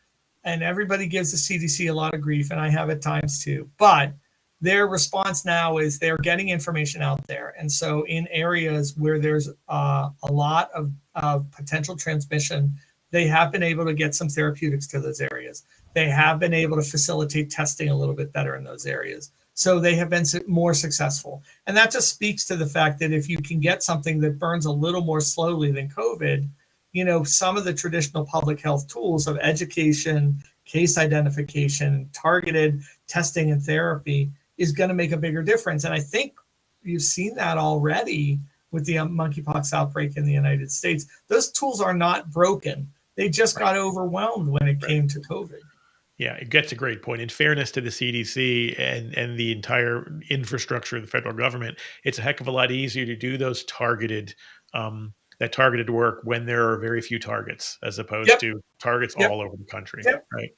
and everybody gives the CDC a lot of grief, and I have at times too, but their response now is they're getting information out there. And so in areas where there's a lot of potential transmission, they have been able to get some therapeutics to those areas. They have been able to facilitate testing a little bit better in those areas. So they have been more successful. And that just speaks to the fact that if you can get something that burns a little more slowly than COVID, some of the traditional public health tools of education, case identification, targeted testing and therapy is going to make a bigger difference. And I think you've seen that already with the monkeypox outbreak in the United States. Those tools are not broken. They just got overwhelmed when it came to COVID. Yeah, it gets a great point. In fairness to the CDC and the entire infrastructure of the federal government, it's a heck of a lot easier to do those that targeted work when there are very few targets, as opposed to targets all over the country. Yep. Right.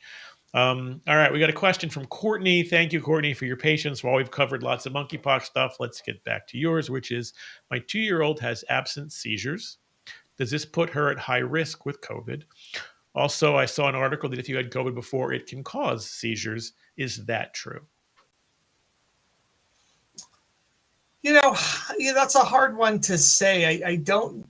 All right, we got a question from Courtney. Thank you, Courtney, for your patience. While we've covered lots of monkeypox stuff, let's get back to yours, which is my 2-year-old has absent seizures. Does this put her at high risk with COVID? Also, I saw an article that if you had COVID before, it can cause seizures. Is that true? That's a hard one to say. I don't,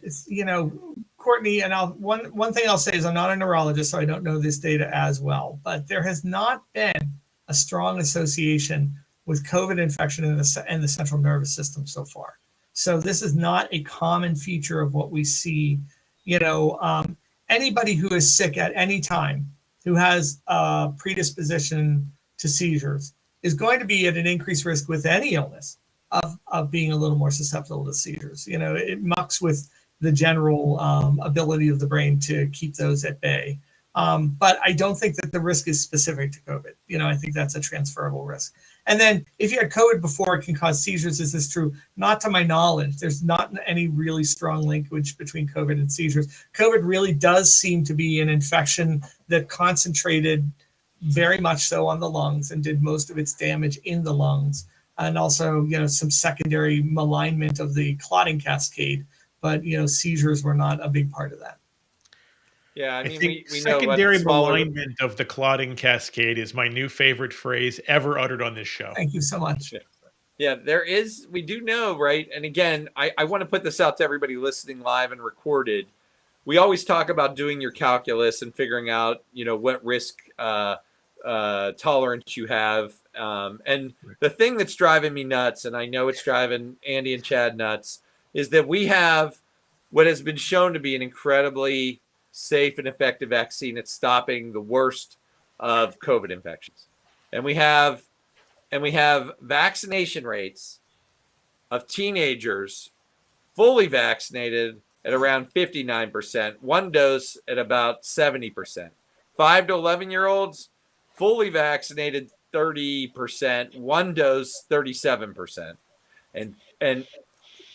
Courtney, and one thing I'll say is I'm not a neurologist, so I don't know this data as well, but there has not been a strong association with COVID infection in the central nervous system so far. So this is not a common feature of what we see. Anybody who is sick at any time, who has a predisposition to seizures, is going to be at an increased risk with any illness of being a little more susceptible to seizures. It mucks with the general ability of the brain to keep those at bay. But I don't think that the risk is specific to COVID. I think that's a transferable risk. And then if you had COVID before, it can cause seizures. Is this true? Not to my knowledge. There's not any really strong linkage between COVID and seizures. COVID really does seem to be an infection that concentrated very much so on the lungs and did most of its damage in the lungs. And also, some secondary malignment of the clotting cascade. But, seizures were not a big part of that. Yeah, I think mean, we know secondary smaller malignment of the clotting cascade is my new favorite phrase ever uttered on this show. Thank you so much. Yeah, we do know, right? And again, I want to put this out to everybody listening live and recorded. We always talk about doing your calculus and figuring out, what risk tolerance you have. And the thing that's driving me nuts, and I know it's driving Andy and Chad nuts, is that we have what has been shown to be an incredibly safe and effective vaccine at stopping the worst of COVID infections. And we have vaccination rates of teenagers fully vaccinated at around 59%, one dose at about 70%. 5 to 11-year-olds fully vaccinated 30%, one dose 37%. And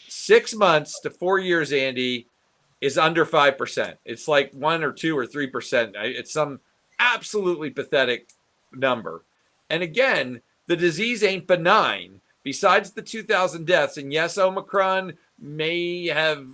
6 months to 4 years, Andy, is under 5%. It's like 1 or 2 or 3%. It's some absolutely pathetic number. And again, the disease ain't benign. Besides the 2,000 deaths, and yes, Omicron may have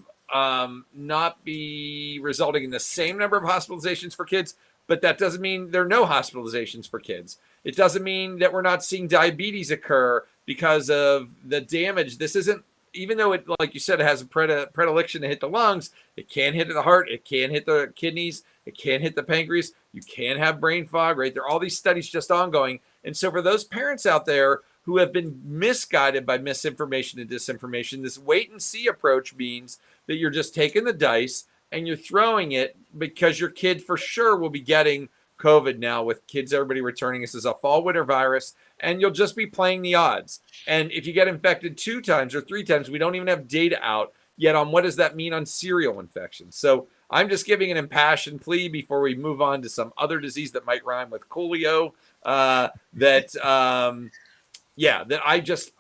not be resulting in the same number of hospitalizations for kids, but that doesn't mean there are no hospitalizations for kids. It doesn't mean that we're not seeing diabetes occur because of the damage. This isn't, even though it, like you said, it has a predilection to hit the lungs, it can hit the heart, it can hit the kidneys, it can hit the pancreas, you can have brain fog, right? There are all these studies just ongoing. And so for those parents out there who have been misguided by misinformation and disinformation. This wait and see approach means that you're just taking the dice and you're throwing it because your kid for sure will be getting COVID now with kids, everybody returning. This is a fall winter virus, and you'll just be playing the odds. And if you get infected 2 times or 3 times, we don't even have data out yet on what does that mean on serial infections. So I'm just giving an impassioned plea before we move on to some other disease that might rhyme with Coolio.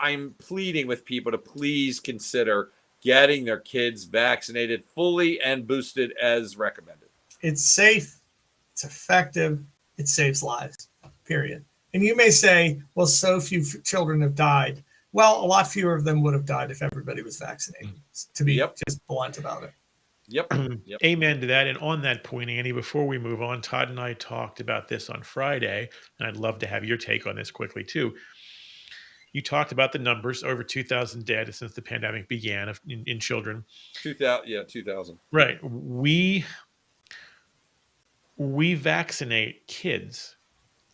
I'm pleading with people to please consider getting their kids vaccinated fully and boosted as recommended. It's safe, it's effective, it saves lives, period. And you may say, well, so few children have died. Well, a lot fewer of them would have died if everybody was vaccinated, to be just blunt about it. Yep. Amen to that. And on that point, Andy, before we move on, Todd and I talked about this on Friday, and I'd love to have your take on this quickly too. You talked about the numbers, over 2,000 dead since the pandemic began in children. 2,000. Right. We vaccinate kids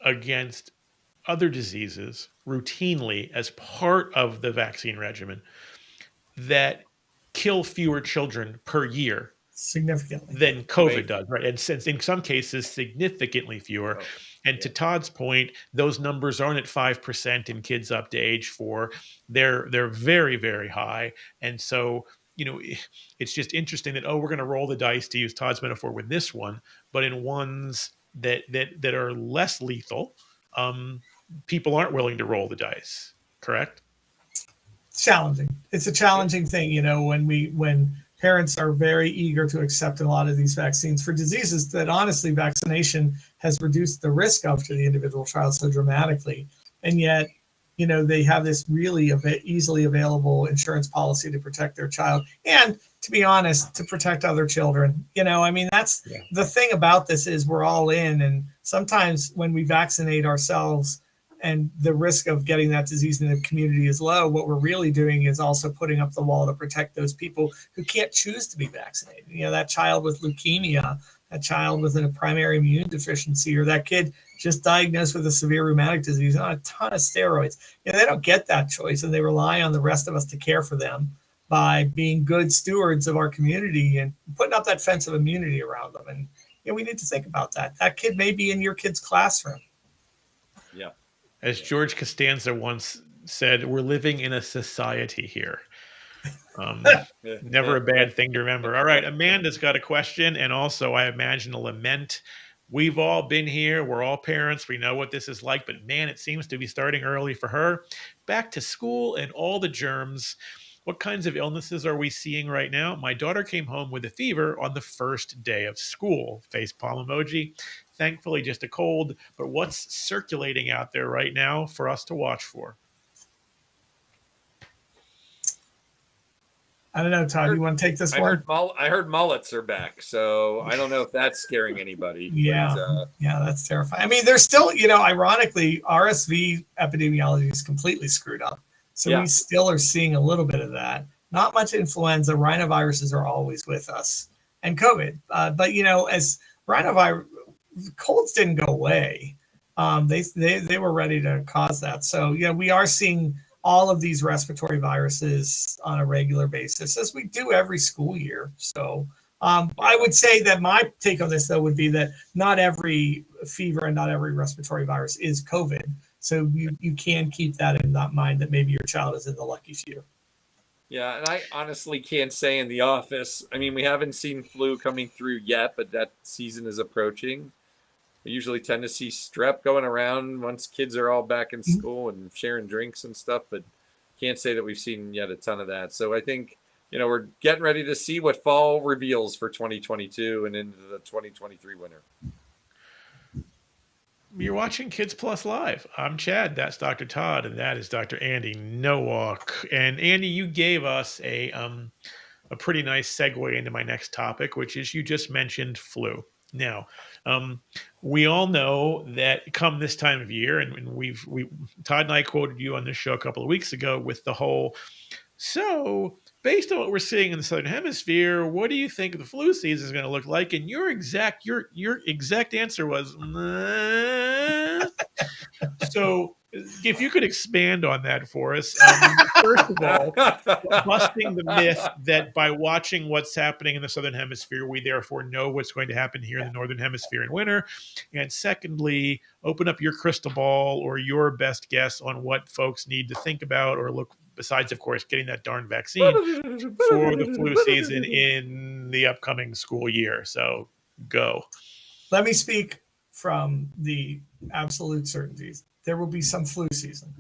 against other diseases routinely as part of the vaccine regimen that kill fewer children per year significantly than COVID does, right? And since in some cases significantly fewer. And to Todd's point, those numbers aren't at 5% in kids up to age 4. They're very, very high. And so, it's just interesting that, we're going to roll the dice, to use Todd's metaphor, with this one, but in ones that are less lethal, people aren't willing to roll the dice, correct? It's challenging. It's a challenging thing, when parents are very eager to accept a lot of these vaccines for diseases that honestly vaccination has reduced the risk of to the individual child so dramatically. And yet, they have this really easily available insurance policy to protect their child. And to be honest, to protect other children. That's the thing about this is we're all in. And sometimes when we vaccinate ourselves and the risk of getting that disease in the community is low, what we're really doing is also putting up the wall to protect those people who can't choose to be vaccinated. That child with leukemia, that child with a primary immune deficiency, or that kid just diagnosed with a severe rheumatic disease on a ton of steroids. They don't get that choice, and they rely on the rest of us to care for them by being good stewards of our community and putting up that fence of immunity around them. And we need to think about that. That kid may be in your kid's classroom. Yeah. As George Costanza once said, we're living in a society here. Never a bad thing to remember. All right, Amanda's got a question, and also, I imagine, a lament. We've all been here. We're all parents. We know what this is like, but man, it seems to be starting early for her. Back to school and all the germs. What kinds of illnesses are we seeing right now? My daughter came home with a fever on the first day of school. Facepalm emoji. Thankfully, just a cold, but what's circulating out there right now for us to watch for? I don't know, Todd. You want to take this one? I heard mullets are back, so I don't know if that's scaring anybody. Yeah, that's terrifying. There's still, ironically, RSV epidemiology is completely screwed up. So we still are seeing a little bit of that. Not much influenza. Rhinoviruses are always with us, and COVID. But as rhinovirus, colds didn't go away. They were ready to cause that. So we are seeing all of these respiratory viruses on a regular basis, as we do every school year. So I would say that my take on this, though, would be that not every fever and not every respiratory virus is COVID. So you can keep that in mind, that maybe your child is in the lucky few. Yeah, and I honestly can't say in the office. We haven't seen flu coming through yet, but that season is approaching. I usually tend to see strep going around once kids are all back in school and sharing drinks and stuff, but can't say that we've seen yet a ton of that. So I think, we're getting ready to see what fall reveals for 2022 and into the 2023 winter. You're watching Kids Plus Live. I'm Chad. That's Dr. Todd, and that is Dr. Andy Nowak. And Andy, you gave us a pretty nice segue into my next topic, which is you just mentioned flu. Now, we all know that come this time of year, and Todd and I quoted you on this show a couple of weeks ago with the whole, so based on what we're seeing in the Southern Hemisphere, what do you think the flu season is going to look like? And your exact answer was, nah. So if you could expand on that for us. First of all, busting the myth that by watching what's happening in the Southern Hemisphere, we therefore know what's going to happen here in the Northern Hemisphere in winter. And secondly, open up your crystal ball or your best guess on what folks need to think about or look, besides, of course, getting that darn vaccine for the flu season in the upcoming school year. So go. Let me speak from the absolute certainties. There will be some flu season.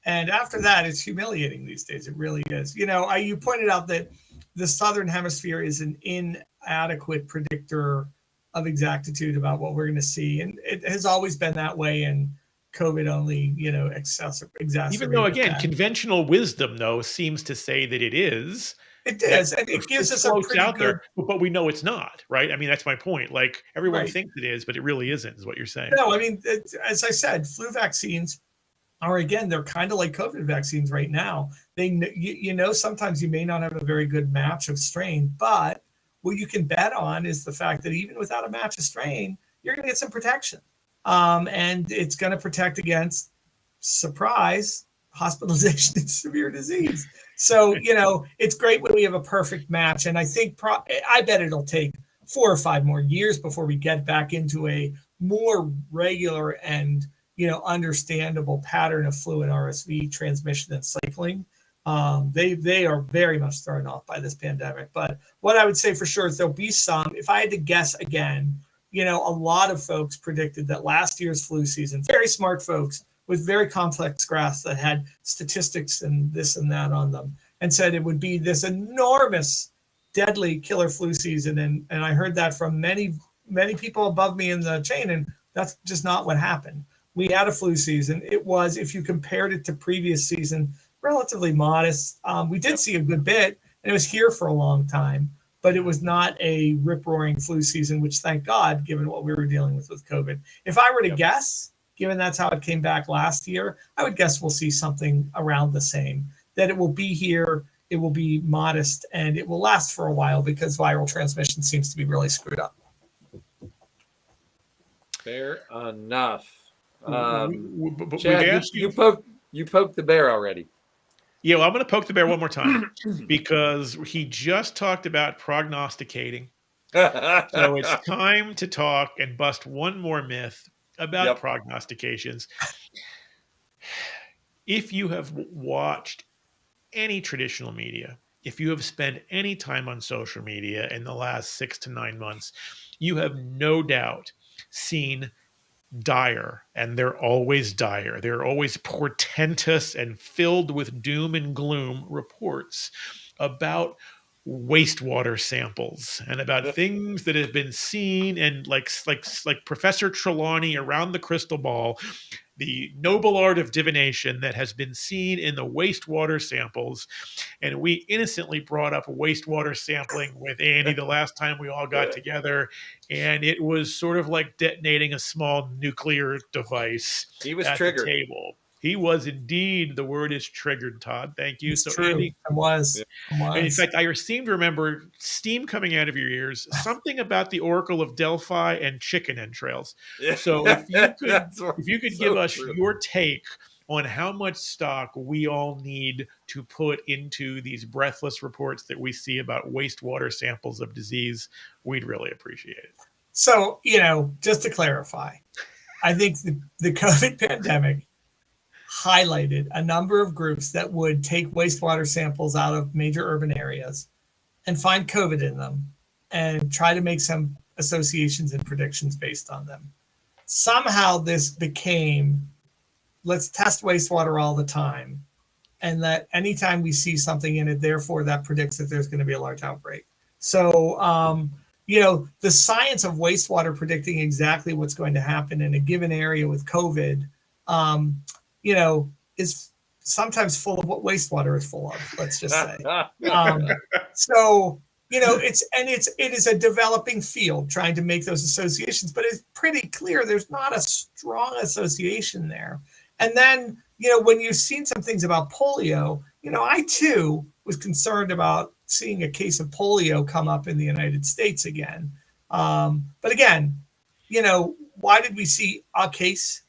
And after that, it's humiliating these days. It really is. You pointed out that the Southern Hemisphere is an inadequate predictor of exactitude about what we're going to see. And it has always been that way. And COVID only, exacerbated Even though, again, that. Conventional wisdom, though, seems to say that it is. It is, and it gives us a pretty out good. There, but we know it's not, right? I mean, that's my point. Like everyone Right. thinks it is, but it really isn't. Is what you're saying? No, I mean, as I said, flu vaccines are, again, they're kind of like COVID vaccines right now. Sometimes you may not have a very good match of strain, but what you can bet on is the fact that even without a match of strain, you're going to get some protection, and it's going to protect against, surprise, hospitalization and severe disease. So, it's great when we have a perfect match. And I think, I bet it'll take 4 or 5 more years before we get back into a more regular and, understandable pattern of flu and RSV transmission and cycling. They are very much thrown off by this pandemic. But what I would say for sure is there'll be some. If I had to guess again, a lot of folks predicted that last year's flu season, very smart folks, with very complex graphs that had statistics and this and that on them, and said it would be this enormous, deadly killer flu season. And I heard that from many, many people above me in the chain, and that's just not what happened. We had a flu season. It was, if you compared it to previous season, relatively modest. We did see a good bit, and it was here for a long time, but it was not a rip-roaring flu season, which, thank God, given what we were dealing with COVID. If I were to guess, given that's how it came back last year, I would guess we'll see something around the same, that it will be here, it will be modest, and it will last for a while because viral transmission seems to be really screwed up. Fair enough. But Chad, you poked the bear already. Yeah, well, I'm going to poke the bear one more time because he just talked about prognosticating. So it's time to talk and bust one more myth about prognostications. If you have watched any traditional media, if you have spent any time on social media in the last 6 to 9 months, you have no doubt seen dire, and they're always dire. They're always portentous and filled with doom and gloom reports about wastewater samples and about things that have been seen, and like Professor Trelawney around the crystal ball, the noble art of divination that has been seen in the wastewater samples. And we innocently brought up wastewater sampling with Andy the last time we all got together, and it was sort of like detonating a small nuclear device. He was at triggered. the table. He was indeed. The word is triggered, Todd. Thank you. It's so true. Andy, I was. and in fact, I seem to remember steam coming out of your ears, something about the Oracle of Delphi and chicken entrails. So if you could give us your take on how much stock we all need to put into these breathless reports that we see about wastewater samples of disease, we'd really appreciate it. So, just to clarify, I think the COVID pandemic highlighted a number of groups that would take wastewater samples out of major urban areas and find COVID in them and try to make some associations and predictions based on them. Somehow this became, let's test wastewater all the time, and that anytime we see something in it, therefore that predicts that there's going to be a large outbreak. So, the science of wastewater predicting exactly what's going to happen in a given area with COVID, is sometimes full of what wastewater is full of, let's just say. It is a developing field trying to make those associations, but it's pretty clear there's not a strong association there. And then, when you've seen some things about polio, I too was concerned about seeing a case of polio come up in the United States again. But again, why did we see a case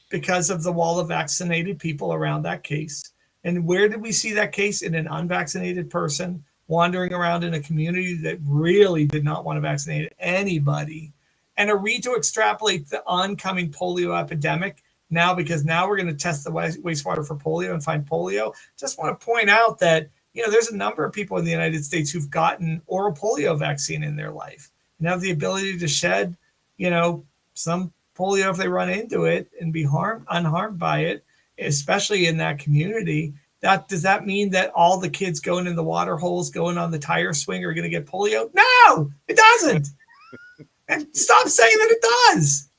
because of the wall of vaccinated people around that case. And where did we see that case? In an unvaccinated person wandering around in a community that really did not want to vaccinate anybody. And are we to extrapolate the oncoming polio epidemic now, because now we're going to test the wastewater for polio and find polio? Just want to point out that, there's a number of people in the United States who've gotten oral polio vaccine in their life and have the ability to shed, some polio if they run into it and be unharmed by it, especially in that community. Does that mean that all the kids going in the water holes, going on the tire swing are going to get polio? No, it doesn't. And stop saying that it does.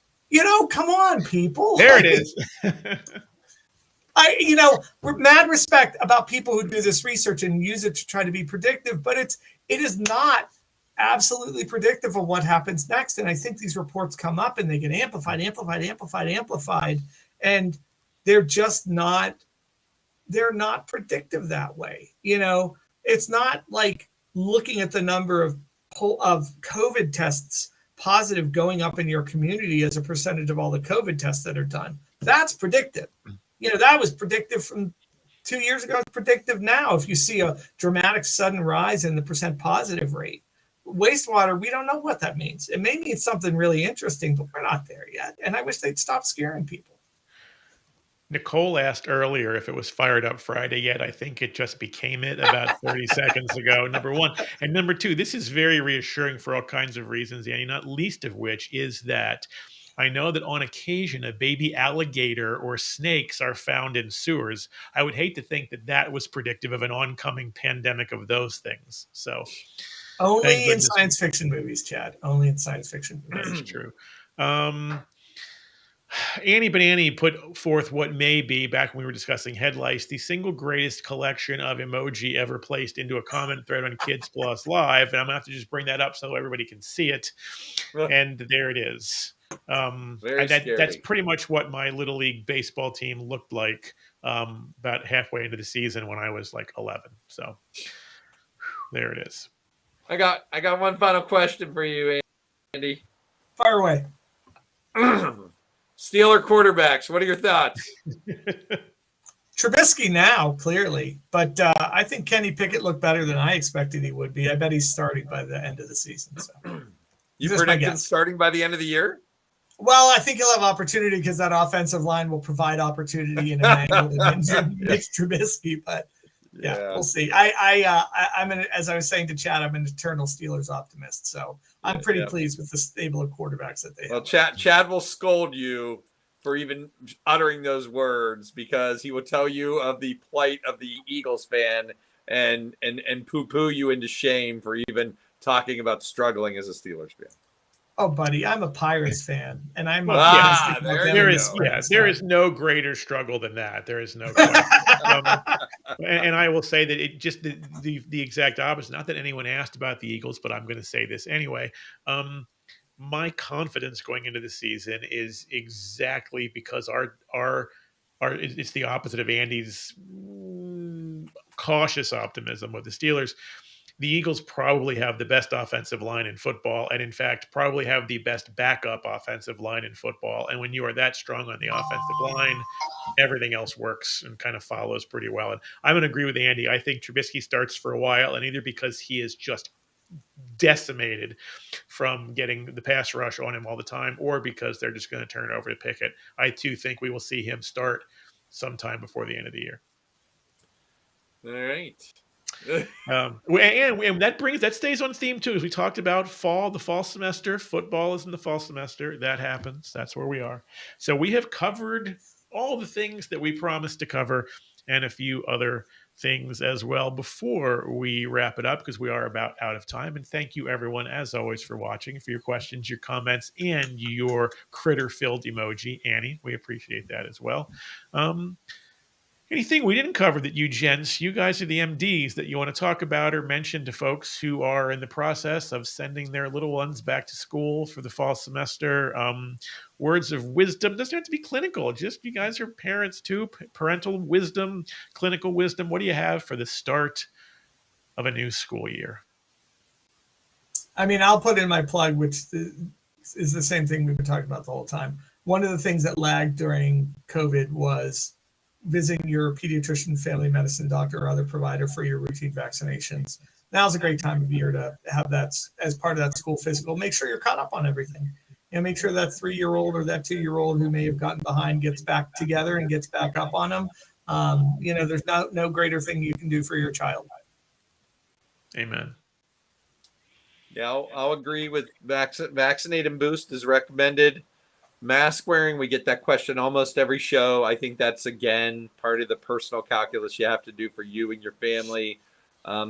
Come on, people. There it is. Mad respect about people who do this research and use it to try to be predictive, but it is not absolutely predictive of what happens next. And I think these reports come up and they get amplified, and they're just not, they're not predictive that way. It's not like looking at the number of COVID tests positive going up in your community as a percentage of all the COVID tests that are done. That's predictive. That was predictive from 2 years ago. It's predictive now. If you see a dramatic sudden rise in the percent positive rate, wastewater, we don't know what that means. It may mean something really interesting, but we're not there yet. And I wish they'd stop scaring people. Nicole asked earlier if it was fired up Friday yet. I think it just became it about 30 seconds ago, number one. And number two, this is very reassuring for all kinds of reasons, Annie, not least of which is that I know that on occasion a baby alligator or snakes are found in sewers. I would hate to think that that was predictive of an oncoming pandemic of those things. So only in science fiction movies, Chad. Only in science fiction movies. That's true. Annie Banani put forth what may be, back when we were discussing head lice, the single greatest collection of emoji ever placed into a comment thread on Kids Plus Live. And I'm going to have to just bring that up so everybody can see it. And there it is. That's pretty much what my Little League baseball team looked like about halfway into the season when I was like 11. So there it is. I got one final question for you, Andy. Fire away. Steeler quarterbacks, what are your thoughts? Trubisky now, clearly. But I think Kenny Pickett looked better than I expected he would be. I bet he's starting by the end of the season. So. You predict him starting by the end of the year? Well, I think he'll have opportunity because that offensive line will provide opportunity in an angle to Mitch Trubisky. But yeah, we'll see. I'm as I was saying to Chad, I'm an eternal Steelers optimist. So I'm pretty pleased with the stable of quarterbacks that they have. Well, Chad will scold you for even uttering those words because he will tell you of the plight of the Eagles fan and poo-poo you into shame for even talking about struggling as a Steelers fan. Oh, buddy, I'm a Pirates fan, and I'm there is no greater struggle than that. There is no question. And I will say that it just the exact opposite. Not that anyone asked about the Eagles, but I'm going to say this anyway. My confidence going into the season is exactly because our it's the opposite of Andy's cautious optimism with the Steelers. The Eagles probably have the best offensive line in football, and in fact, probably have the best backup offensive line in football. And when you are that strong on the offensive line, everything else works and kind of follows pretty well. And I'm going to agree with Andy. I think Trubisky starts for a while, and either because he is just decimated from getting the pass rush on him all the time, or because they're just going to turn it over to Pickett. I too think we will see him start sometime before the end of the year. All right. And that stays on theme too, as we talked about the fall semester. Football is in the fall semester. That happens. That's where we are. So we have covered all the things that we promised to cover and a few other things as well before we wrap it up, because we are about out of time. And thank you everyone, as always, for watching, for your questions, your comments, and your critter-filled emoji. Annie, we appreciate that as well. Anything we didn't cover that you gents, you guys are the MDs, that you want to talk about or mention to folks who are in the process of sending their little ones back to school for the fall semester? Words of wisdom. Doesn't have to be clinical. Just, you guys are parents too. Parental wisdom, clinical wisdom. What do you have for the start of a new school year? I mean, I'll put in my plug, which is the same thing we've been talking about the whole time. one of the things that lagged during COVID was visiting your pediatrician, family medicine doctor, or other provider for your routine vaccinations. Now's a great time of year to have that as part of that school physical. Make sure you're caught up on everything. Make sure that 3-year-old or that 2-year-old who may have gotten behind gets back together and gets back up on them. There's no greater thing you can do for your child. Amen. Yeah, I'll agree with vaccinate and boost is recommended. Mask wearing, we get that question almost every show. I think that's, again, part of the personal calculus you have to do for you and your family.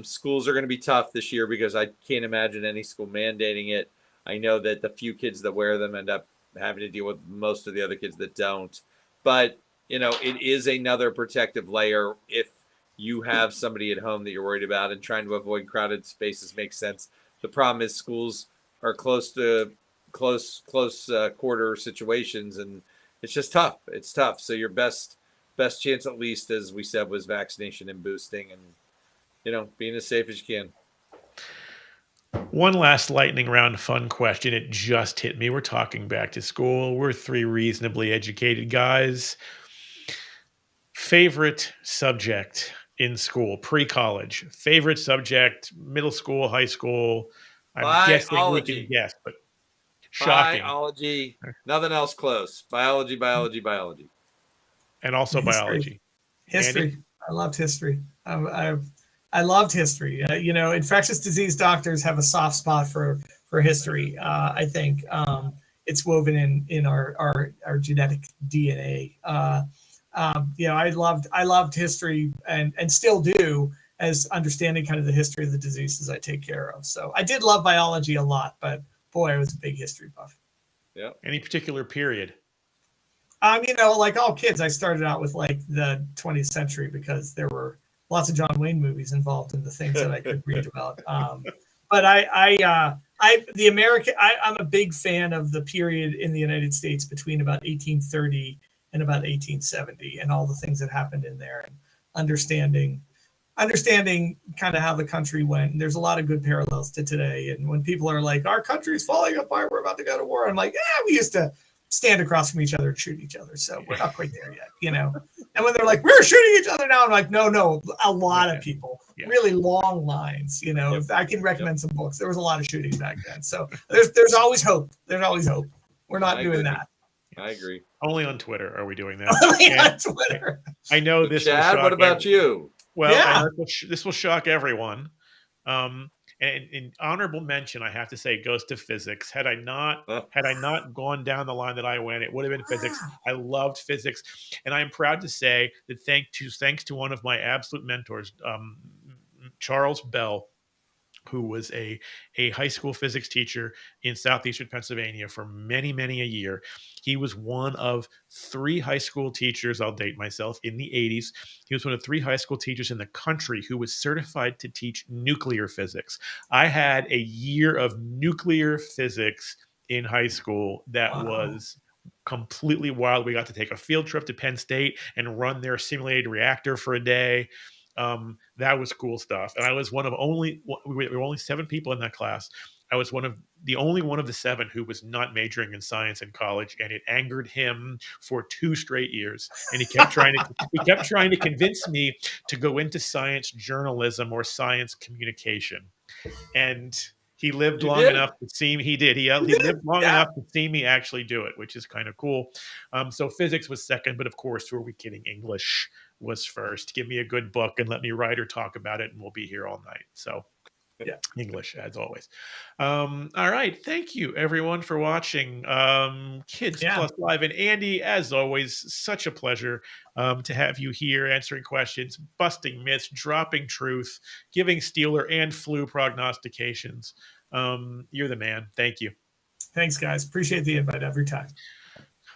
Schools are going to be tough this year because I can't imagine any school mandating it. I know that the few kids that wear them end up having to deal with most of the other kids that don't. But, it is another protective layer if you have somebody at home that you're worried about, and trying to avoid crowded spaces makes sense. The problem is schools are close quarter situations, and it's just tough. It's tough. So your best chance, at least, as we said, was vaccination and boosting, and being as safe as you can. One last lightning round fun question. It just hit me. We're talking back to school. We're three reasonably educated guys. Favorite subject in school, pre-college? Favorite subject, middle school, high school? I'm guessing we can Biology. guess, but shocking. Biology. Nothing else close. Biology. And also biology. History. Andy? I loved history. I loved history. Infectious disease doctors have a soft spot for history. I think it's woven in our genetic DNA. I loved history and still do, as understanding kind of the history of the diseases I take care of. So I did love biology a lot, but boy, I was a big history buff. Yeah. Any particular period? Like all kids, I started out with like the 20th century because there were lots of John Wayne movies involved in the things that I could read about. But I'm a big fan of the period in the United States between about 1830 and about 1870, and all the things that happened in there, and understanding kind of how the country went. And there's a lot of good parallels to today. And when people are like, our country's falling apart, we're about to go to war, I'm like, we used to stand across from each other and shoot each other. So we're not quite there yet, And when they're like, we're shooting each other now, I'm like, no, a lot of people, really long lines, If I can recommend some books, there was a lot of shooting back then. So there's always hope. There's always hope. We're not doing that. I agree. Only on Twitter are we doing that. Only on Twitter. I know this. Chad, what about you? Well, this will shock everyone. And in honorable mention, I have to say, goes to physics. Had I not gone down the line that I went, it would have been physics. I loved physics, and I am proud to say that thanks to one of my absolute mentors, Charles Bell, who was a high school physics teacher in southeastern Pennsylvania for many, many a year. He was one of 3 high school teachers, I'll date myself, in the 80s. He was one of 3 high school teachers in the country who was certified to teach nuclear physics. I had a year of nuclear physics in high school that was completely wild. We got to take a field trip to Penn State and run their simulated reactor for a day. That was cool stuff. And I was we were only 7 people in that class. I was the only one of the 7 who was not majoring in science in college, and it angered him for 2 straight years. And he kept trying to convince me to go into science journalism or science communication. And he lived long enough to see me. He did. He lived long enough to see me actually do it, which is kind of cool. So physics was second, but of course, who are we kidding? English was first. Give me a good book and let me write or talk about it, and we'll be here all night. So English, as always. All right. Thank you, everyone, for watching Kids Plus Live. And Andy, as always, such a pleasure to have you here answering questions, busting myths, dropping truth, giving Steeler and flu prognostications. You're the man. Thank you. Thanks, guys. Appreciate the invite every time.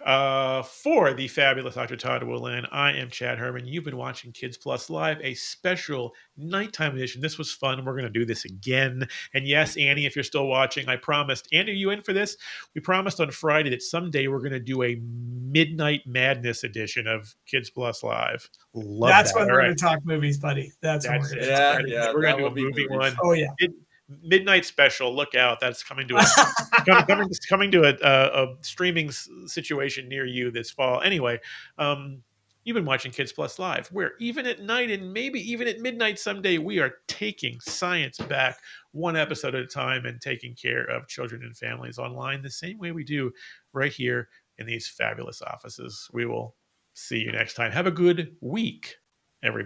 For the fabulous Dr. Todd Willin, I am Chad Herman. You've been watching Kids Plus Live, a special nighttime edition. This was fun. We're going to do this again. And yes, Annie, if you're still watching, I promised. Annie, are you in for this? We promised on Friday that someday we're going to do a midnight madness edition of Kids Plus Live. That's when we're going to talk movies, buddy. That's when we're going to talk. We're going to do a movie one. Oh, yeah. midnight special. Look out! That's coming to a coming to a streaming situation near you this fall. Anyway, you've been watching Kids Plus Live, where even at night and maybe even at midnight someday, we are taking science back one episode at a time and taking care of children and families online the same way we do right here in these fabulous offices. We will see you next time. Have a good week, everybody.